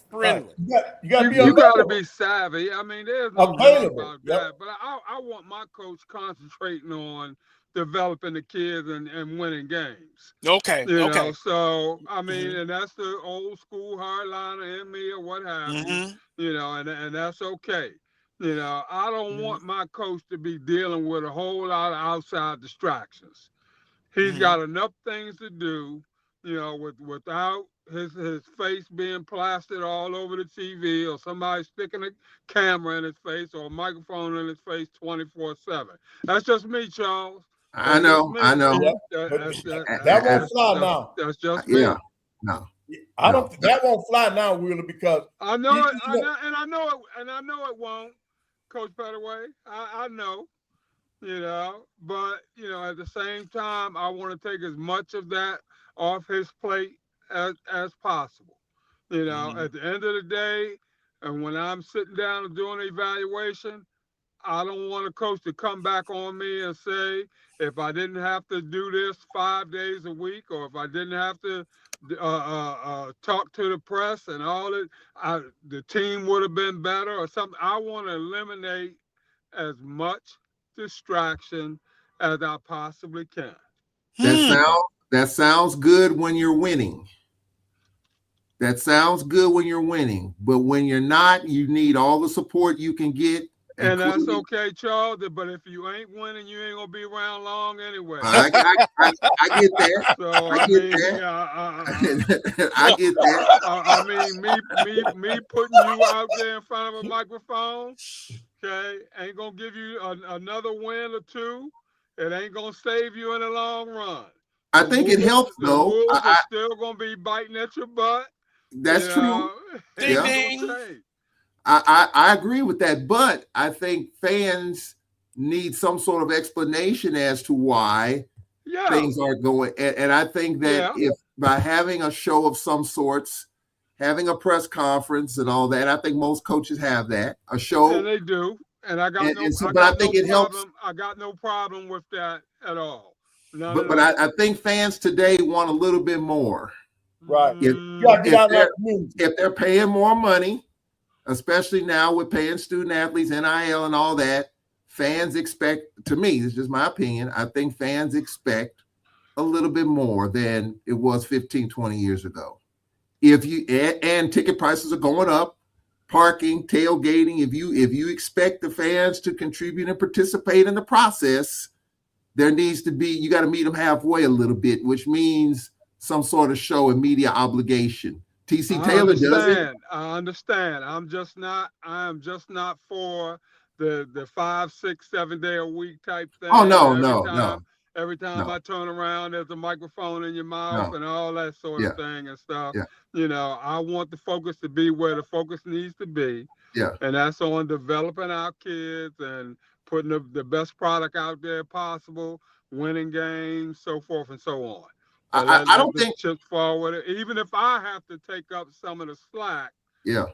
friendly.
You got to
be savvy. I mean, there's no doubt about that. But I want my coach concentrating on developing the kids and winning games.
Okay. Okay.
So I mean, and that's the old school hardliner in me or what have you. And that's okay. I don't want my coach to be dealing with a whole lot of outside distractions. He's got enough things to do, without his face being plastered all over the TV or somebody sticking a camera in his face or a microphone in his face 24/7. That's just me, Charles.
I know.
That won't fly now.
That's just me.
Yeah, no.
I don't. That won't fly now, Wheeler, because
I know it, and I know it won't, Coach Pettaway. I know, but at the same time, I want to take as much of that off his plate as possible. At the end of the day, and when I'm sitting down and doing an evaluation, I don't want a coach to come back on me and say, if I didn't have to do this 5 days a week, or if I didn't have to talk to the press and all it, the team would have been better or something. I want to eliminate as much distraction as I possibly can.
That sounds good when you're winning. That sounds good when you're winning, but when you're not, you need all the support you can get.
And that's okay, Charles. But if you ain't winning, you ain't gonna be around long anyway.
I get that.
So
I get that. I get that.
I mean, me putting you out there in front of a microphone, okay, ain't gonna give you another win or two. It ain't gonna save you in the long run.
I think it helps though.
The Wolves are still gonna be biting at your butt.
That's true.
Ding, ding.
I agree with that, but I think fans need some sort of explanation as to why things aren't going. And I think that if by having a show of some sorts, having a press conference and all that, I think most coaches have that, a show.
And they do. And I got it helps. I got no problem with that at all.
But I think fans today want a little bit more.
Right.
If they're paying more money, especially now with paying student athletes, NIL and all that, fans expect, to me, this is just my opinion, I think fans expect a little bit more than it was 15, 20 years ago. And ticket prices are going up, parking, tailgating. If you expect the fans to contribute and participate in the process, there needs to be, you got to meet them halfway a little bit, which means some sort of show and media obligation. TC Taylor does it.
I understand. I am just not for the 5, 6, 7 day a week type thing.
Oh, no.
Every time I turn around, there's a microphone in your mouth and all that sort of thing and stuff. Yeah. I want the focus to be where the focus needs to be.
Yeah.
And that's on developing our kids and putting the best product out there possible, winning games, so forth and so on.
I don't think
chips forward, even if I have to take up some of the slack.
Yeah.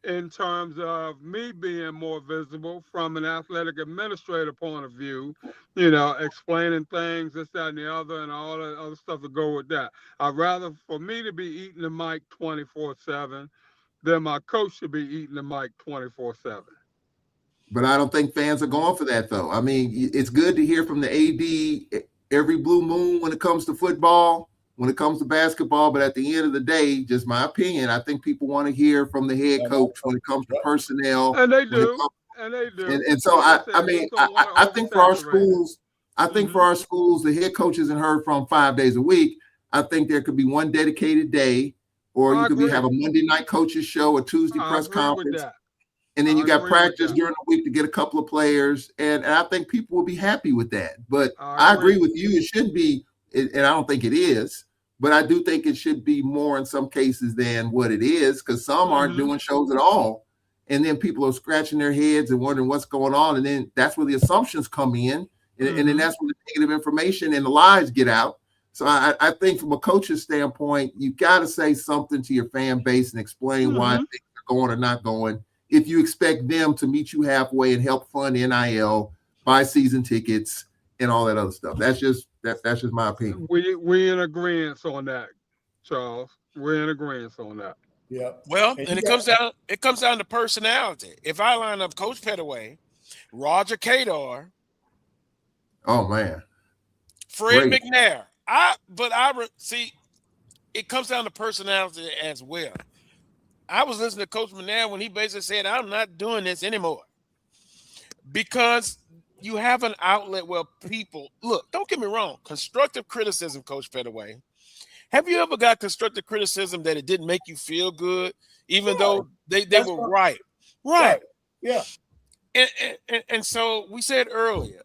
In terms of me being more visible from an athletic administrator point of view, explaining things, this, that, and the other, and all the other stuff to go with that. I'd rather for me to be eating the mic 24/7 than my coach should be eating the mic 24/7.
But I don't think fans are going for that, though. I mean, it's good to hear from the AD every blue moon when it comes to football, when it comes to basketball. But at the end of the day, just my opinion, I think people want to hear from the head coach when it comes to personnel.
And they do.
And so, I think for our schools, for our schools, the head coach isn't heard from 5 days a week. I think there could be one dedicated day, or you could have a Monday night coaches show, a Tuesday press conference. And then you got practice during the week to get a couple of players. And I think people will be happy with that. But I agree with you. It should be, and I don't think it is, but I do think it should be more in some cases than what it is, because some aren't doing shows at all. And then people are scratching their heads and wondering what's going on. And then that's where the assumptions come in. And then that's where the negative information and the lies get out. So I think from a coach's standpoint, you got to say something to your fan base and explain why things are going or not going, if you expect them to meet you halfway and help fund NIL, buy season tickets, and all that other stuff. That's just my opinion.
We in agreement on that, Charles. We're in agreement on that.
Yeah.
Well, and it comes down to personality. If I line up Coach Pettaway, Roger Kadar,
oh man,
Fred McNair, see, it comes down to personality as well. I was listening to Coach McNair when he basically said, I'm not doing this anymore. Because you have an outlet where people look. Don't get me wrong. Constructive criticism, Coach Pettaway. Have you ever got constructive criticism that it didn't make you feel good, even though they were right? Right.
Yeah.
And so we said earlier,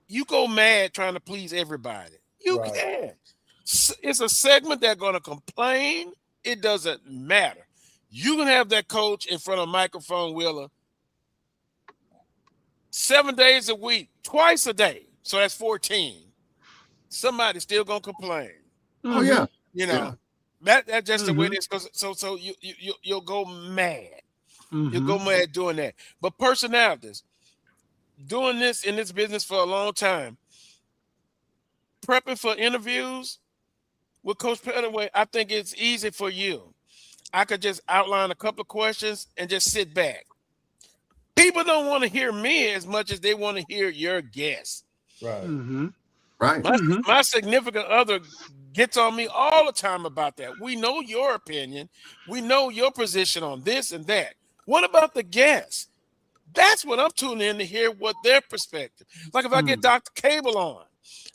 you go mad trying to please everybody. You can. It's a segment that's going to complain. It doesn't matter. You can have that coach in front of a microphone, Wheeler, 7 days a week, twice a day. So that's 14. Somebody's still going to complain.
Oh, yeah.
You know, that's just the way it is. So you'll go mad. You'll go mad doing that. But personalities, doing this in this business for a long time, prepping for interviews with Coach Pettaway, I think it's easy for you. I could just outline a couple of questions and just sit back. People don't want to hear me as much as they want to hear your guess.
Right.
Right.
My significant other gets on me all the time about that. We know your opinion. We know your position on this and that. What about the guests? That's what I'm tuning in to hear what their perspective. Like if I get Dr. Cable on,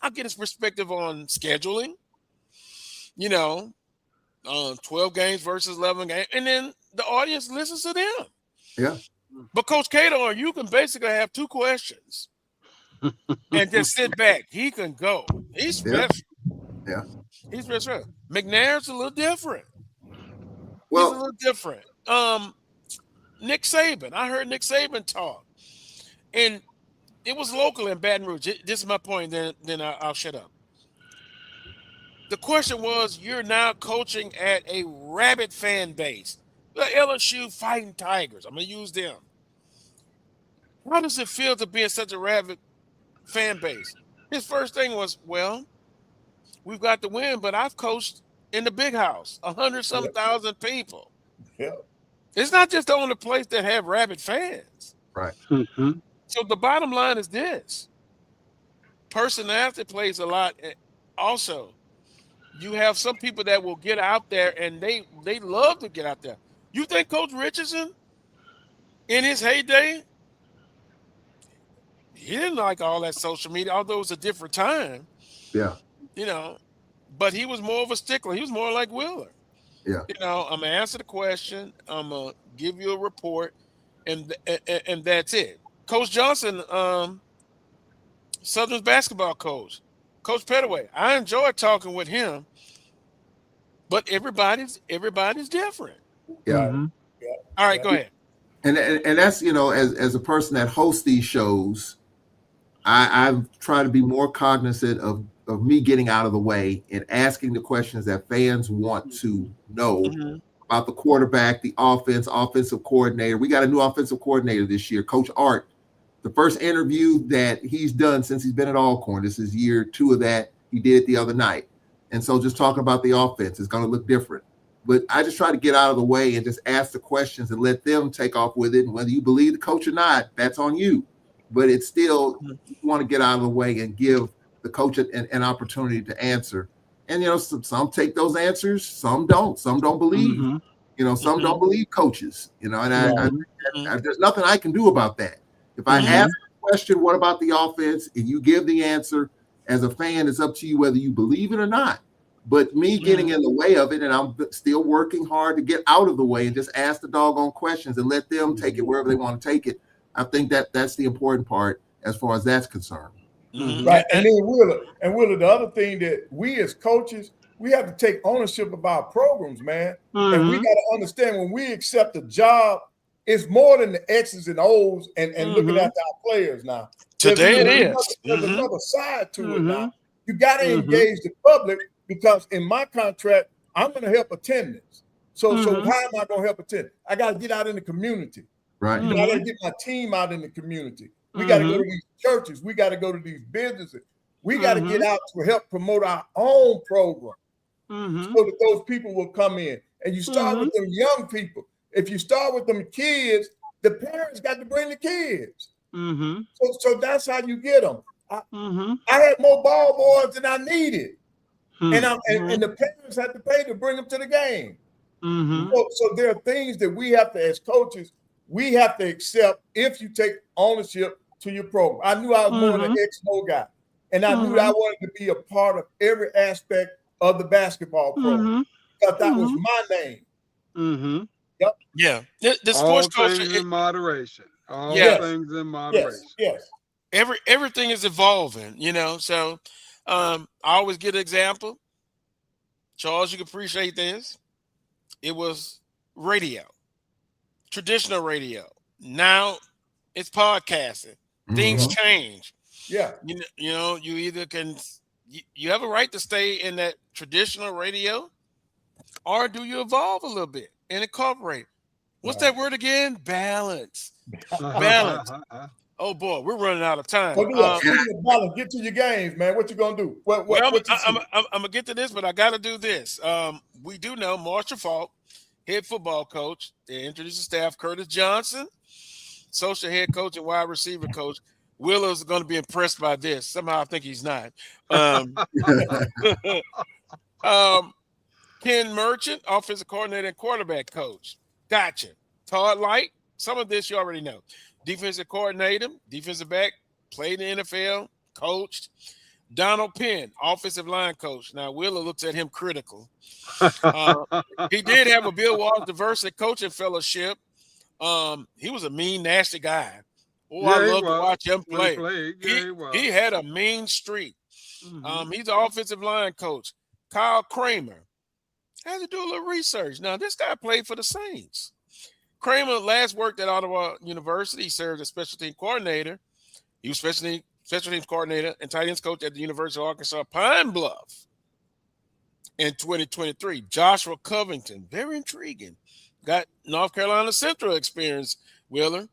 I'll get his perspective on scheduling, 12 games versus 11 games. And then the audience listens to them.
Yeah.
But Coach Cato, you can basically have two questions and just sit back. He can go. He's special.
Yeah.
He's special. McNair's a little different.
Well,
he's a little different. Nick Saban. I heard Nick Saban talk. And it was local in Baton Rouge. This is my point, then I'll shut up. The question was, you're now coaching at a rabid fan base. The LSU Fighting Tigers. I'm going to use them. How does it feel to be in such a rabid fan base? His first thing was, well, we've got the win, but I've coached in the big house, 100-some thousand people.
Yeah.
It's not just the only place that have rabid fans.
Right.
So the bottom line is this. Personality plays a lot. Also, you have some people that will get out there and they love to get out there. You think Coach Richardson, in his heyday, he didn't like all that social media, although it was a different time.
Yeah.
But he was more of a stickler. He was more like Wheeler.
Yeah.
I'm going to answer the question. I'm going to give you a report, and that's it. Coach Johnson, Southern's basketball coach, Coach Pettaway, I enjoy talking with him, but everybody's different.
Yeah.
All right, go ahead.
And that's, as a person that hosts these shows, I try to be more cognizant of me getting out of the way and asking the questions that fans want to know about the quarterback, the offensive coordinator. We got a new offensive coordinator this year, Coach Art. The first interview that he's done since he's been at Alcorn, this is year 2 of that. He did it the other night. And so just talking about the offense is going to look different. But I just try to get out of the way and just ask the questions and let them take off with it. And whether you believe the coach or not, that's on you. But it's still, you want to get out of the way and give the coach an opportunity to answer. And, some take those answers, some don't. Some don't believe. Some don't believe coaches. And there's nothing I can do about that. If I ask a question, what about the offense, and you give the answer, as a fan, it's up to you whether you believe it or not. But me getting in the way of it, and I'm still working hard to get out of the way and just ask the doggone questions and let them take it wherever they want to take it. I think that's the important part as far as that's concerned.
Right. And then Wheeler, the other thing that we as coaches, we have to take ownership of our programs, man. And we got to understand when we accept a job, it's more than the X's and O's and looking after our players now.
Today it is.
There's another side to it now. You got to engage the public because in my contract, I'm going to help attendance. So how am I going to help attendance? I got to get out in the community.
Right.
I got to get my team out in the community. We got to go to these churches. We got to go to these businesses. We got to get out to help promote our own program so that those people will come in. And you start with them young people. If you start with them kids, the parents got to bring the kids. So that's how you get them. I had more ball boys than I needed. And the parents had to pay to bring them to the game. So there are things that we have to, as coaches, we have to accept if you take ownership to your program. I knew I was more than an Expo guy. And I knew that I wanted to be a part of every aspect of the basketball program. Because that was my name. Yep.
Yeah. The
All
sports culture
things in moderation. All
Yes.
things in moderation.
Yes.
Everything is evolving, you know. So I always get an example. Charles, you can appreciate this. It was radio, traditional radio. Now it's podcasting. Things change.
Yeah.
You know, you either can you have a right to stay in that traditional radio, or do you evolve a little bit and incorporate? What's that word again? Balance. Balance. Oh boy, we're running out of time.
Get to your games, man. What you gonna do? I'm
gonna get to this, but I got to do this. We do know Marshall Falk, head football coach. They introduced the staff: Curtis Johnson, social head coach and wide receiver coach. Willow's going to be impressed by this. Somehow I think he's not. Ken Merchant, offensive coordinator and quarterback coach. Gotcha. Todd Light, some of this you already know. Defensive coordinator, defensive back, played in the NFL, coached. Donald Penn, offensive line coach. Now, Willow looks at him critical. He did have a Bill Walsh Diversity Coaching Fellowship. He was a mean, nasty guy. Oh, I love to watch him play. He had a mean streak. He's an offensive line coach. Kyle Kramer. I had to do a little research. Now, this guy played for the Saints. Kramer last worked at Ottawa University. He served as special team coordinator. He was special teams coordinator and tight ends coach at the University of Arkansas Pine Bluff in 2023. Joshua Covington, very intriguing. Got North Carolina Central experience, Wheeler.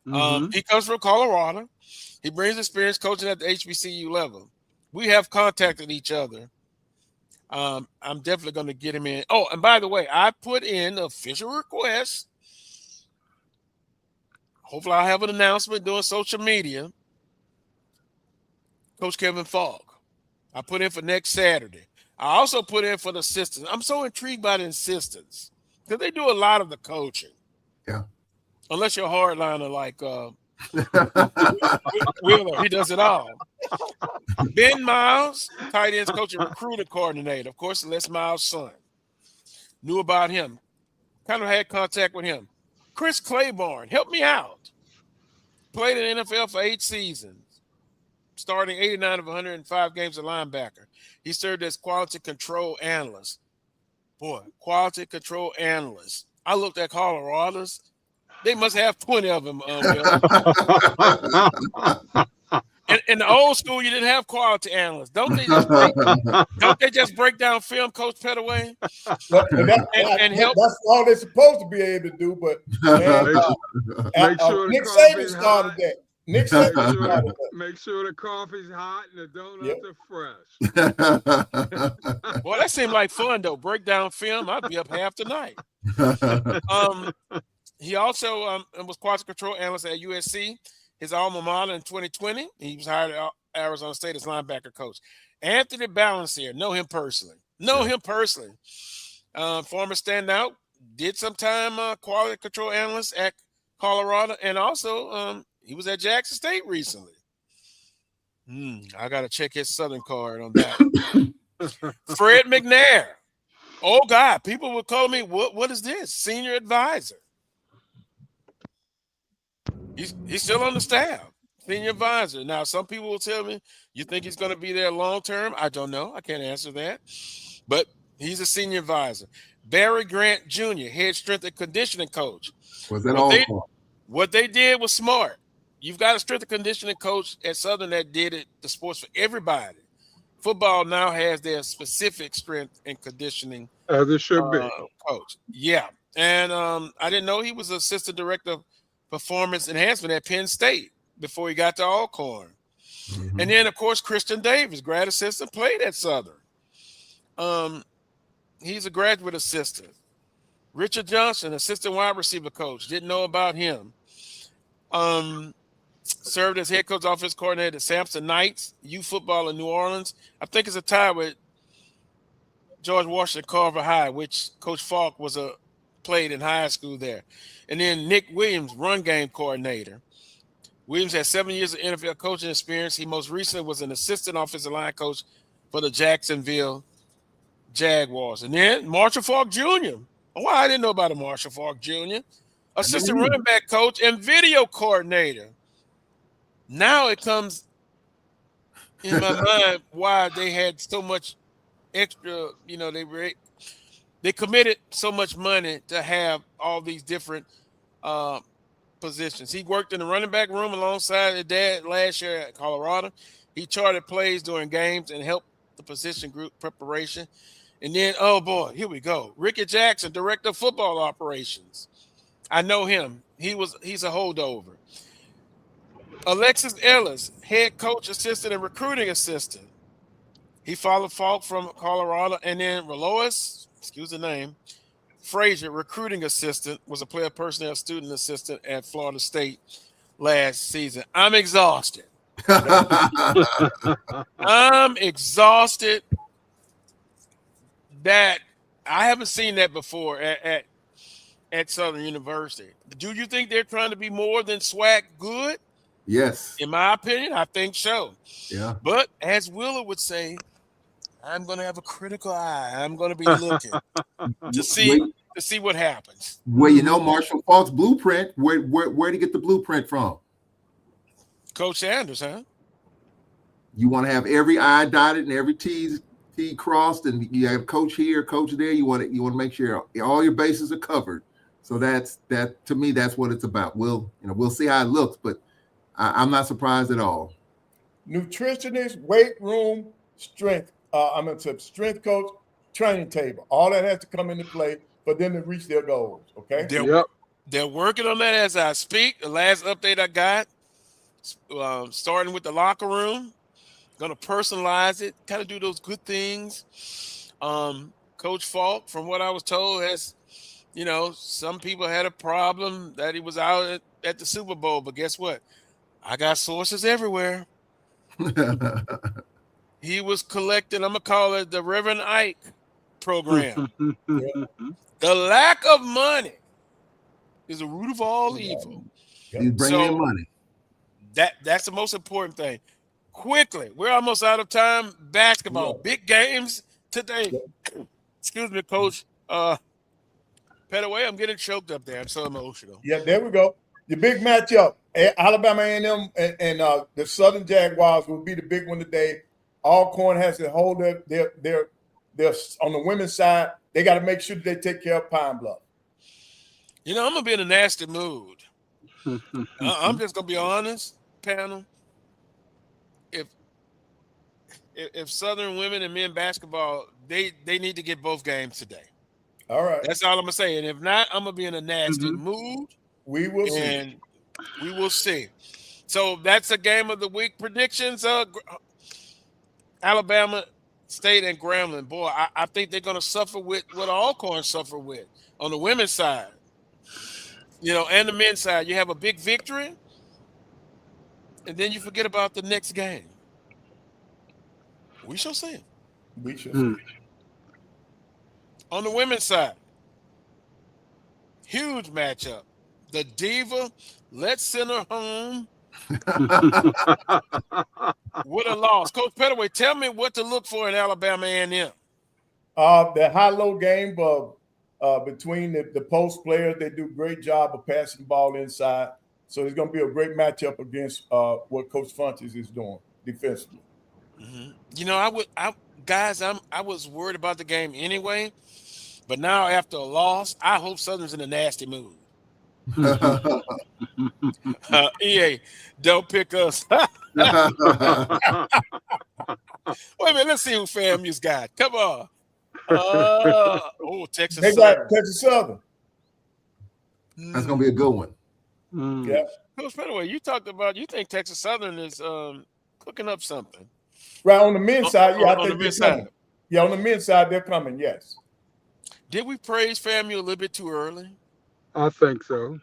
He comes from Colorado. He brings experience coaching at the HBCU level. We have contacted each other. I'm definitely going to get him in. Oh, and by the way, I put in official request. Hopefully I'll have an announcement doing social media. Coach Kevin Falk. I put in for next Saturday. I also put in for the assistants. I'm so intrigued by the assistants because they do a lot of the coaching.
Yeah.
Unless you're a hardliner like Wheeler, he does it all. Ben Miles, tight ends coach and recruiting coordinator. Of course, Les Miles' son. Knew about him. Kind of had contact with him. Chris Claiborne, help me out. Played in the NFL for 8 seasons. Starting 89 of 105 games as a linebacker. He served as quality control analyst. Boy, quality control analyst. I looked at Colorado's. They must have 20 of them. In the old school, you didn't have quality analysts. Don't they just break down film, Coach Pettaway? And help?
That's all they're supposed to be able to do. But man,
sure
Nick Saban started that. Make sure
the coffee's hot and the donuts are fresh.
Boy, that seemed like fun, though. Break down film. I'd be up half the night. He also was quality control analyst at USC, his alma mater, in 2020. He was hired at Arizona State as linebacker coach. Anthony Balancier, know him personally. Former standout, did some time quality control analyst at Colorado, and also he was at Jackson State recently. I got to check his Southern card on that. Fred McNair. Oh, God, people would call me, what is this? Senior advisor. He's still on the staff, senior advisor. Now, some people will tell me, you think he's going to be there long term? I don't know. I can't answer that. But he's a senior advisor. Barry Grant Jr., head strength and conditioning coach.
Was that all for?
What they did was smart. You've got a strength and conditioning coach at Southern that did the sports for everybody. Football now has their specific strength and conditioning
as it should be.
Coach. Yeah. And I didn't know he was assistant director of performance enhancement at Penn State before he got to Alcorn. And then, of course, Christian Davis, grad assistant, played at Southern. He's a graduate assistant. Richard Johnson, assistant wide receiver coach, didn't know about him. Served as head coach, offense coordinator at Sampson Knights, youth football in New Orleans. I think it's a tie with George Washington Carver High, which Coach Falk played in high school there. And then Nick Williams, run game coordinator. Williams has 7 years of NFL coaching experience. He most recently was an assistant offensive line coach for the Jacksonville Jaguars. And then Marshall Faulk Jr. Oh, I didn't know about a Marshall Faulk Jr. Assistant running back coach and video coordinator. Now it comes in my mind why they had so much extra, they committed so much money to have all these different positions. He worked in the running back room alongside his dad last year at Colorado. He charted plays during games and helped the position group preparation. And then, oh boy, here we go. Ricky Jackson, director of football operations. I know him. He's a holdover. Alexis Ellis, head coach assistant and recruiting assistant. He followed Falk from Colorado. And then Relois, excuse the name, Frazier, recruiting assistant, was a player personnel student assistant at Florida State last season. I'm exhausted. I'm exhausted that I haven't seen that before at Southern University. Do you think they're trying to be more than SWAC good?
Yes.
In my opinion, I think so.
Yeah.
But as Willa would say, I'm going to have a critical eye. I'm going to be looking to see what happens.
Well, Marshall Faulk's blueprint. Where did he get the blueprint from?
Coach Sanders, huh?
You want to have every I dotted and every T crossed, and you have coach here, coach there. You want to make sure all your bases are covered. So that to me, that's what it's about. We'll see how it looks, but I'm not surprised at all.
Nutritionist, weight room, strength. Strength coach, training table. All that has to come into play for them to reach their goals. Okay.
They're working on that as I speak. The last update I got, starting with the locker room, going to personalize it, kind of do those good things. Coach Falk, from what I was told, has, some people had a problem that he was out at the Super Bowl, but guess what? I got sources everywhere. He was collecting, I'm going to call it the Reverend Ike program. The lack of money is the root of all evil.
He's bringing in money.
That's the most important thing. Quickly, we're almost out of time. Basketball, big games today. Excuse me, Coach Petaway, I'm getting choked up there. I'm so emotional.
Yeah, there we go. The big matchup, Alabama A&M and the Southern Jaguars will be the big one today. Alcorn has to hold their on the women's side. They got to make sure they take care of Pine Bluff.
I'm going to be in a nasty mood. I'm just going to be honest, panel. If Southern women and men basketball, they need to get both games today.
All right.
That's all I'm going to say. And if not, I'm going to be in a nasty mood.
We will see.
And we will see. So that's a game of the week predictions. Alabama State and Grambling. Boy, I think they're going to suffer with what Alcorn suffer with on the women's side. And the men's side. You have a big victory, and then you forget about the next game. We shall see.
We shall see.
On the women's side, huge matchup. The Diva, let's send her home with a loss. Coach Petaway, tell me what to look for in Alabama A&M.
The high-low game between the post players. They do a great job of passing the ball inside. So it's going to be a great matchup against what Coach Funches is doing defensively.
I was worried about the game anyway, but now after a loss, I hope Southern's in a nasty mood. EA, don't pick us. Wait a minute, let's see who FAMU's got. Come on. Texas
They
Southern.
got Texas Southern.
That's going to be a good one.
Yeah.
Coach Petaway, you talked about you think Texas Southern is cooking up something.
Right, on the men's side, I think
the men's
they're coming.
side.
Yeah, on the men's side, they're coming, yes.
Did we praise FAMU a little bit too early?
I think so.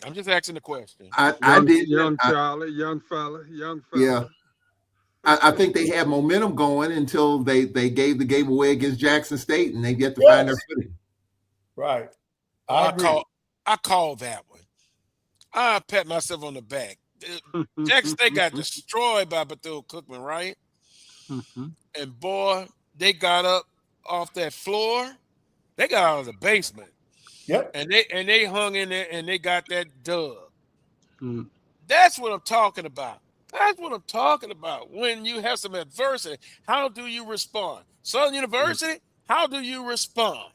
I'm just asking the question.
I did.
Young fella.
Yeah. I think they had momentum going until they gave the game away against Jackson State, and they get to find their footing.
Right.
I call that one. I pat myself on the back. Jackson State got destroyed by Bethune-Cookman, right?
Mm-hmm.
And boy, they got up off that floor. They got out of the basement.
Yep.
And they hung in there and they got that dub.
Mm-hmm.
That's what I'm talking about. That's what I'm talking about. When you have some adversity, how do you respond? Southern University, how do you respond?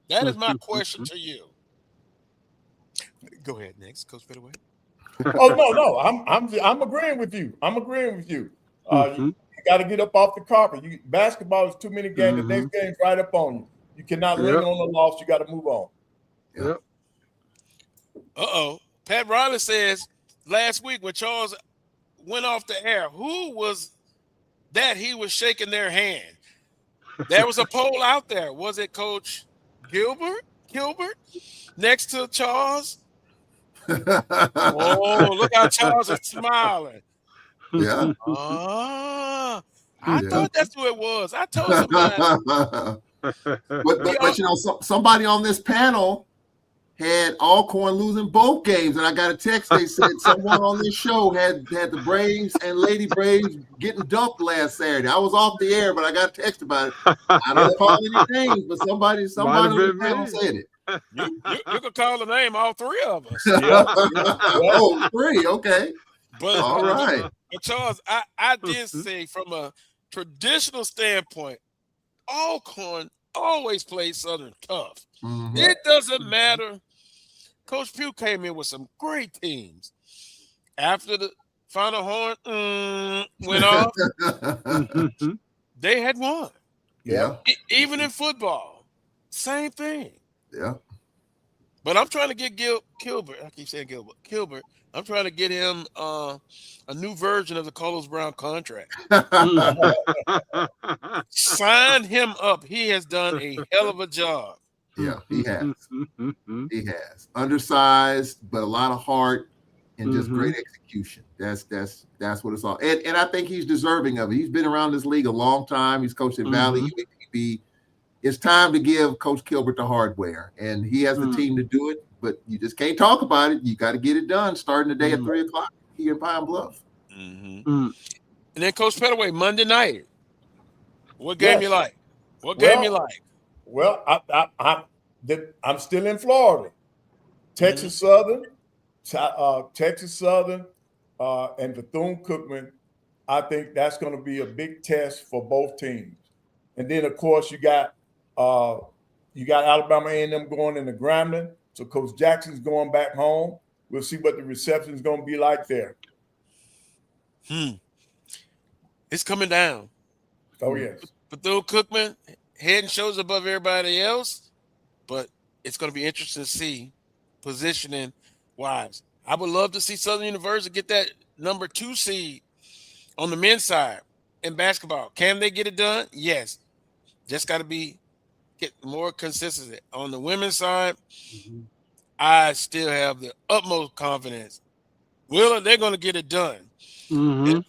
That is my question to you. Go ahead, next, Coach Pettaway.
Oh no, I'm agreeing with you. I'm agreeing with you. You got to get up off the carpet. Basketball is too many games. The next game's right up on you. You cannot linger on the loss. You got to move on.
Yep.
Pat Riley says last week when Charles went off the air, who was that he was shaking their hand? There was a poll out there. Was it Coach Gilbert next to Charles? Oh, look how Charles is smiling.
Yeah.
I thought that's who it was. I told somebody.
but you know, somebody on this panel had Alcorn losing both games, and I got a text. They said someone on this show had the Braves and Lady Braves getting dumped last Saturday. I was off the air, but I got a text about it. I don't call any names, but somebody on the panel said it.
You could call the name all three of us.
Oh, three, okay.
But
all right.
But Charles, I did say from a traditional standpoint, Alcorn always plays Southern tough.
Mm-hmm.
It doesn't matter. Coach Pugh came in with some great teams. After the final horn went off, they had won.
Yeah.
Even in football, same thing.
Yeah.
But I'm trying to get Gilbert. I keep saying Gilbert. I'm trying to get him a new version of the Carlos Brown contract. Sign him up. He has done a hell of a job.
Yeah, he has. He has. Undersized, but a lot of heart and just great execution. That's what it's all. And I think he's deserving of it. He's been around this league a long time. He's coached at Valley, UAPB. It's time to give Coach Gilbert the hardware, and he has the team to do it. But you just can't talk about it. You got to get it done starting the day at 3:00 here in Pine Bluff.
And then Coach Pettaway, Monday night. What game you like? What game you like?
Well, I'm still in Florida. Texas Southern, and Bethune-Cookman. I think that's going to be a big test for both teams. And then, of course, you got Alabama A&M going into Grambling. So Coach Jackson's going back home. We'll see what the reception is going to be like there.
It's coming down.
Oh, yes.
Bethune-Cookman, head and shoulders above everybody else. But it's going to be interesting to see positioning-wise. I would love to see Southern University get that number 2 seed on the men's side in basketball. Can they get it done? Yes. Just got to get more consistency. On the women's side, I still have the utmost confidence. They're going to get it done. And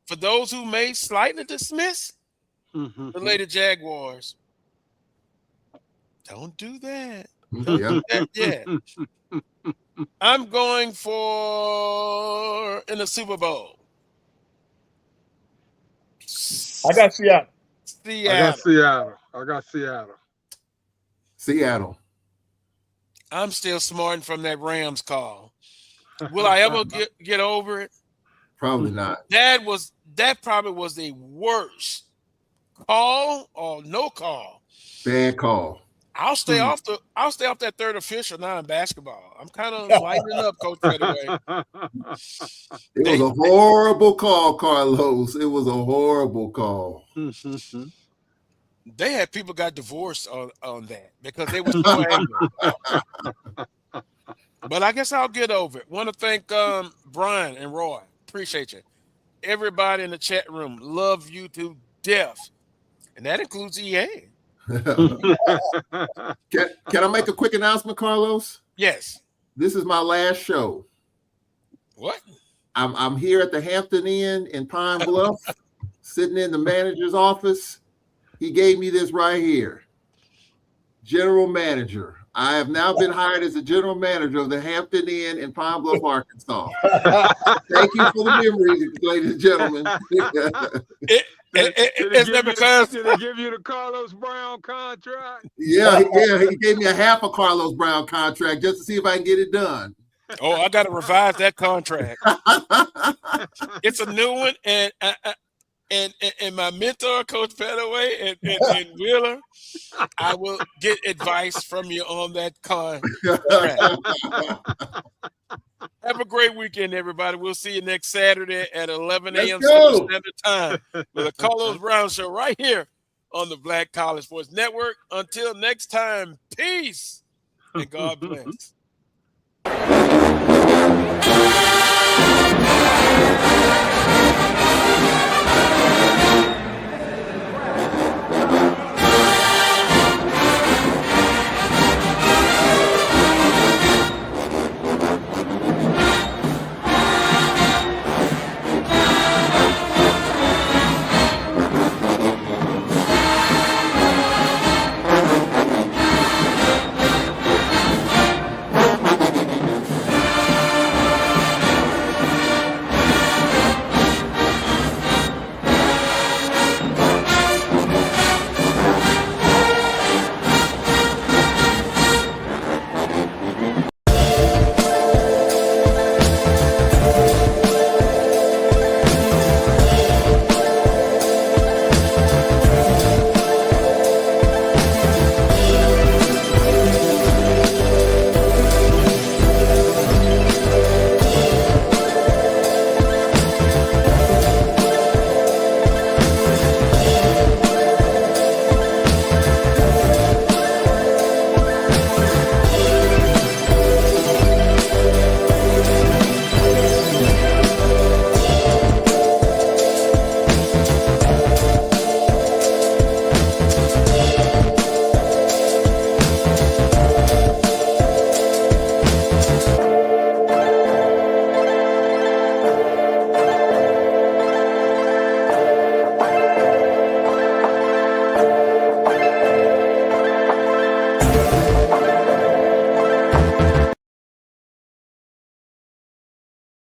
for those who may slightly dismiss the Lady Jaguars, don't do that. Don't do that yet. I'm going for in the Super Bowl.
I got Seattle.
I got Seattle.
Seattle.
I'm still smarting from that Rams call. Will I ever get over it?
Probably not.
That probably was the worst call or no call.
Bad call.
I'll stay off that third official now in basketball. I'm kind of lightening up, Coach Pettaway.
It was a horrible call, Carlos. It was a horrible call.
They had people got divorced on that because they were so angry. But I guess I'll get over it. Want to thank Brian and Roy. Appreciate you. Everybody in the chat room, love you to death. And that includes EA.
Can I make a quick announcement, Carlos?
Yes.
This is my last show.
What?
I'm here at the Hampton Inn in Pine Bluff, sitting in the manager's office. He gave me this right here. General Manager I have now been hired as the general manager of the Hampton Inn in Pine Bluff, Arkansas. Thank you for the memories, ladies and gentlemen.
It's that because
did they give you the Carlos Brown contract?
Yeah, he gave me a half a Carlos Brown contract just to see if I can get it done.
Oh, I got to revise that contract. It's a new one, and my mentor, Coach Pettaway and Wheeler, I will get advice from you on that contract. Have a great weekend, everybody. We'll see you next Saturday at 11 a.m. Central Standard Time with the Carlos Brown Show right here on the Black College Sports Network. Until next time, peace and God bless.